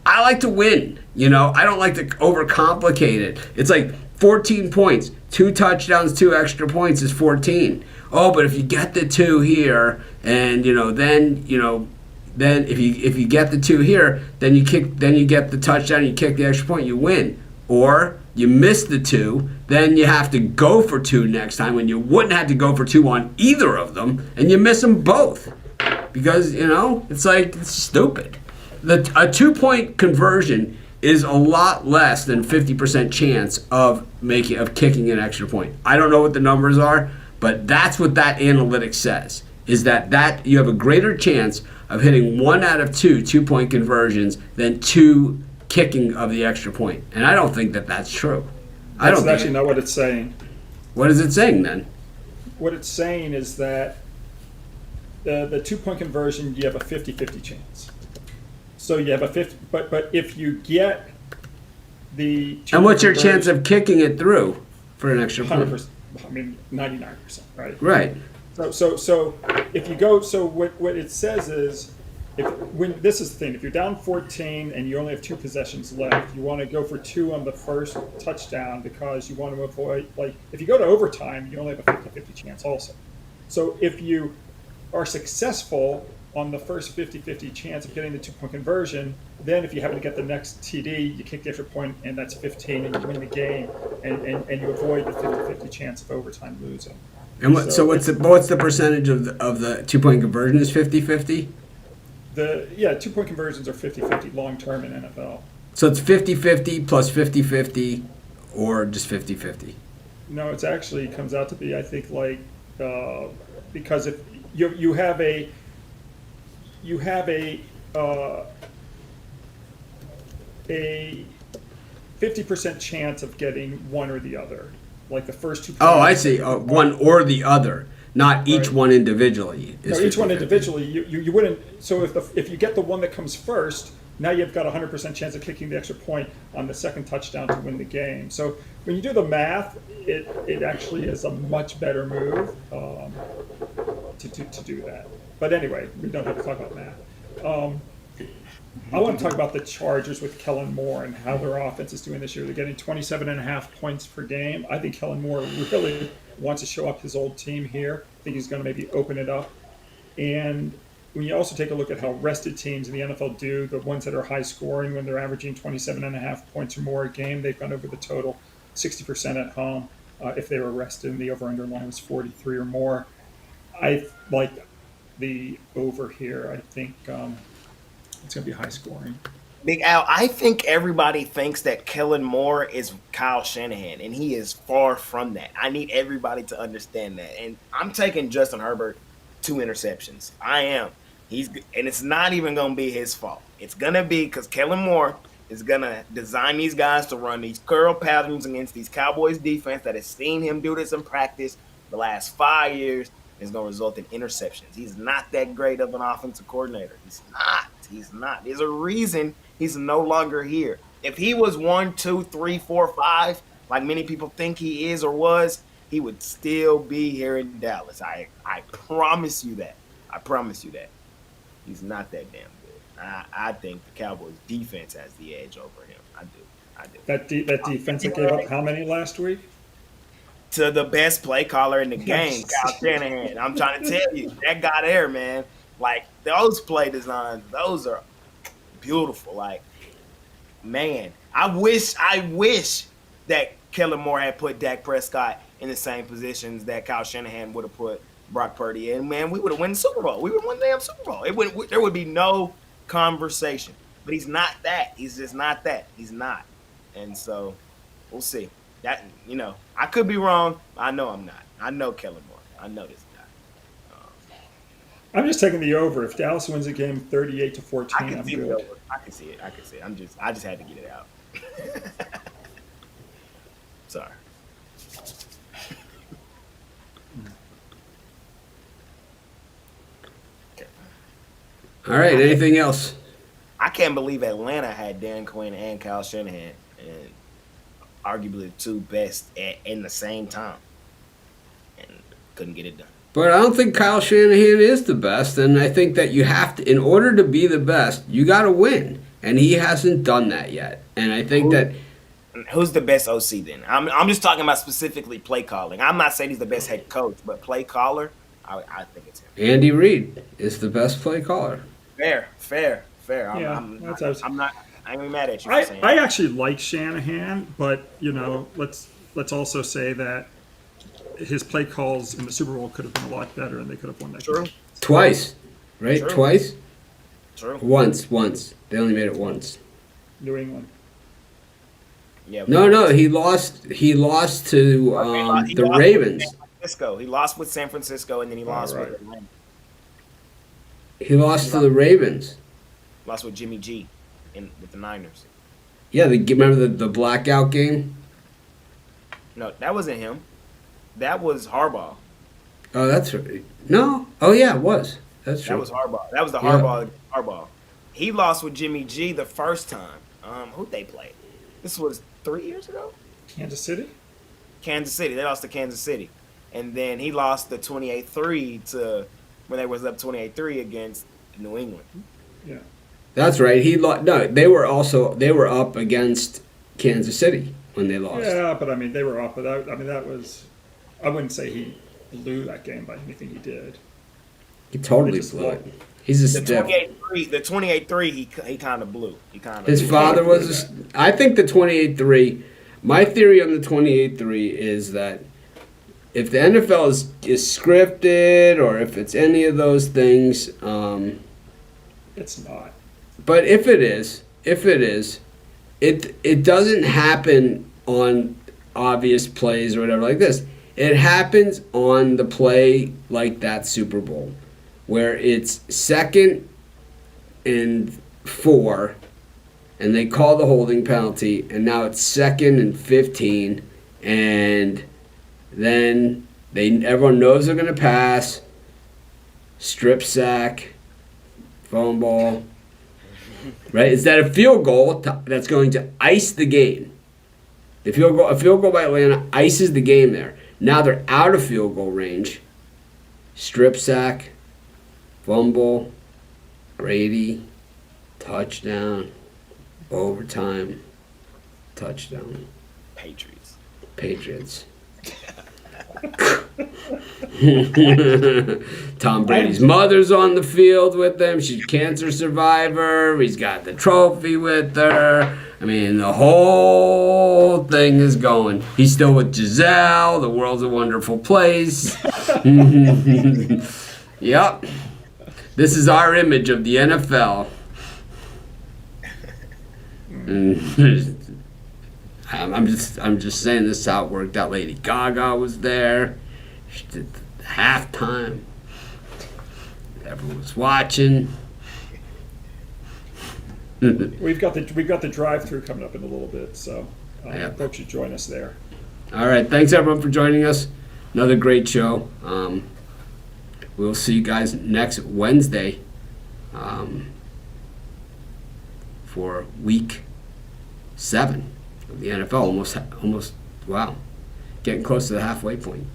I like to win. I don't like to overcomplicate it. It's like 14 points, 2 touchdowns, 2 extra points is 14. Oh, but if you get the 2 here, and then if you get the 2 here, then you get the touchdown, you kick the extra point, you win. Or you miss the 2, then you have to go for 2 next time when you wouldn't have to go for 2 on either of them, and you miss them both because it's stupid. A 2-point conversion is a lot less than 50% chance of kicking an extra point. I don't know what the numbers are, but that's what that analytics says. Is that you have a greater chance of hitting 1 out of 2 2-point conversions than 2 kicking of the extra point, and I don't think that that's true. That's actually not what it's saying. What is it saying then? What it's saying is that the 2-point conversion, you have a 50-50 chance. So you have a 50, but if you get the and what's your chance of kicking it through for an extra point? 100%. I mean, 99%, right? Right. So if you go, so what it says is, this is the thing, if you're down 14 and you only have 2 possessions left, you want to go for 2 on the first touchdown because you want to avoid, if you go to overtime, you only have a 50-50 chance also. So if you are successful on the first 50-50 chance of getting the 2-point conversion, then if you happen to get the next TD, you kick the extra point, and that's 15, and you win the game, and you avoid the 50-50 chance of overtime losing. And what's the percentage of the 2-point conversion is 50-50? 2-point conversions are 50-50 long term in NFL. So it's 50-50 plus 50-50 or just 50-50? No, it's actually comes out to be, I think, because if you have a 50% chance of getting one or the other, like the first 2 points. Oh, I see. One or the other. Not each one individually. No, each one individually, you wouldn't. So if you get the one that comes first, now you've got a 100% chance of kicking the extra point on the second touchdown to win the game. So when you do the math, it actually is a much better move to do that. But anyway, we don't have to talk about math. I want to talk about the Chargers with Kellen Moore and how their offense is doing this year. They're getting 27.5 points per game. I think Kellen Moore really wants to show up his old team here. I think he's going to maybe open it up. And when you also take a look at how rested teams in the NFL do, the ones that are high scoring, when they're averaging 27.5 points or more a game, they've gone over the total 60% at home. If they were rested and the over-under line was 43 or more. I like the over here. I think it's going to be high scoring. Big Al, I think everybody thinks that Kellen Moore is Kyle Shanahan, and he is far from that. I need everybody to understand that. And I'm taking Justin Herbert 2 interceptions. I am. And it's not even going to be his fault. It's going to be because Kellen Moore is going to design these guys to run these curl patterns against these Cowboys defense that has seen him do this in practice the last 5 years. Is going to result in interceptions. He's not that great of an offensive coordinator. He's not. There's a reason He's no longer here. If he was 1, 2, 3, 4, 5, like many people think he is or was, he would still be here in Dallas. I promise you that. I promise you that. He's not that damn good. I think the Cowboys defense has the edge over him. I do. That defense that gave up how many last week? To the best play caller in the game, Yes. Kyle Shanahan. I'm trying to tell you, that guy there, man. Like, those play designs, those are beautiful. Like, man, I wish that Kellen Moore had put Dak Prescott in the same positions that Kyle Shanahan would have put Brock Purdy in. Man, we would have won the Super Bowl. We would have won the damn Super Bowl. There would be no conversation. But he's not that. He's just not that. He's not. And so, we'll see. That, I could be wrong. I know I'm not. I know Kellen Moore. I know this guy. I'm just taking the over. If Dallas wins a game 38-14, I can I'm see good. it. I can see it. I just had to get it out. Sorry. All right. Anything else? I can't believe Atlanta had Dan Quinn and Kyle Shanahan, and arguably the two best in the same time, and couldn't get it done. But I don't think Kyle Shanahan is the best, and I think that you have to, in order to be the best, you got to win, and he hasn't done that yet. And I think that Who's the best OC then? I'm just talking about specifically play calling. I'm not saying he's the best head coach, but play caller, I think it's him. Andy Reid is the best play caller. Fair. Yeah, I'm that's not. I ain't even mad at you for saying I that. actually like Shanahan, but let's also say that his play calls in the Super Bowl could have been a lot better, and they could have won that True. game. Twice, right? True. Twice? True. Once. They only made it once. New England. Yeah. No, he lost to He the lost Ravens. with San Francisco. He lost with San Francisco, and then he lost right. with Atlanta. He lost to the Ravens. Lost with Jimmy G with the Niners. Yeah, remember the blackout game? No, that wasn't him. That was Harbaugh. Oh, that's right. No. Oh, yeah, it was. That's true. That was Harbaugh. That was the Yeah. Harbaugh. He lost with Jimmy G the first time. Who'd they play? This was 3 years ago? Kansas City? Kansas City. They lost to Kansas City. And then he lost the 28-3 to when they was up 28-3 against New England. Yeah. That's right. They were up against Kansas City when they lost. Yeah, but they were off. But that was. I wouldn't say he blew that game by anything he did. He totally They just blew it. won. He's a The stiff. 28-3, he kind of blew. His father was. I think the 28-3. My theory on the 28-3 is that if the NFL is scripted or if it's any of those things, It's not. but if it is, it doesn't happen on obvious plays or whatever like this. It happens on the play like that Super Bowl, where it's 2nd and 4, and they call the holding penalty, and now it's 2nd and 15, and then everyone knows they're going to pass, strip sack, fumble, right? Is that a field goal that's going to ice the game? A field goal by Atlanta ices the game there. Now they're out of field goal range. Strip sack, fumble, Brady, touchdown, overtime, touchdown. Patriots. Tom Brady's mother's on the field with them. She's a cancer survivor. He's got the trophy with her. The whole thing is going. He's still with Giselle. The world's a wonderful place. Yep. This is our image of the NFL. I'm just saying this outworked. That Lady Gaga was there. She did the halftime. Everyone was watching. We've got the drive-through coming up in a little bit, so Yep. folks should join us there. All right, thanks everyone for joining us. Another great show. We'll see you guys next Wednesday for week 7 of the NFL. Almost, wow, getting close to the halfway point.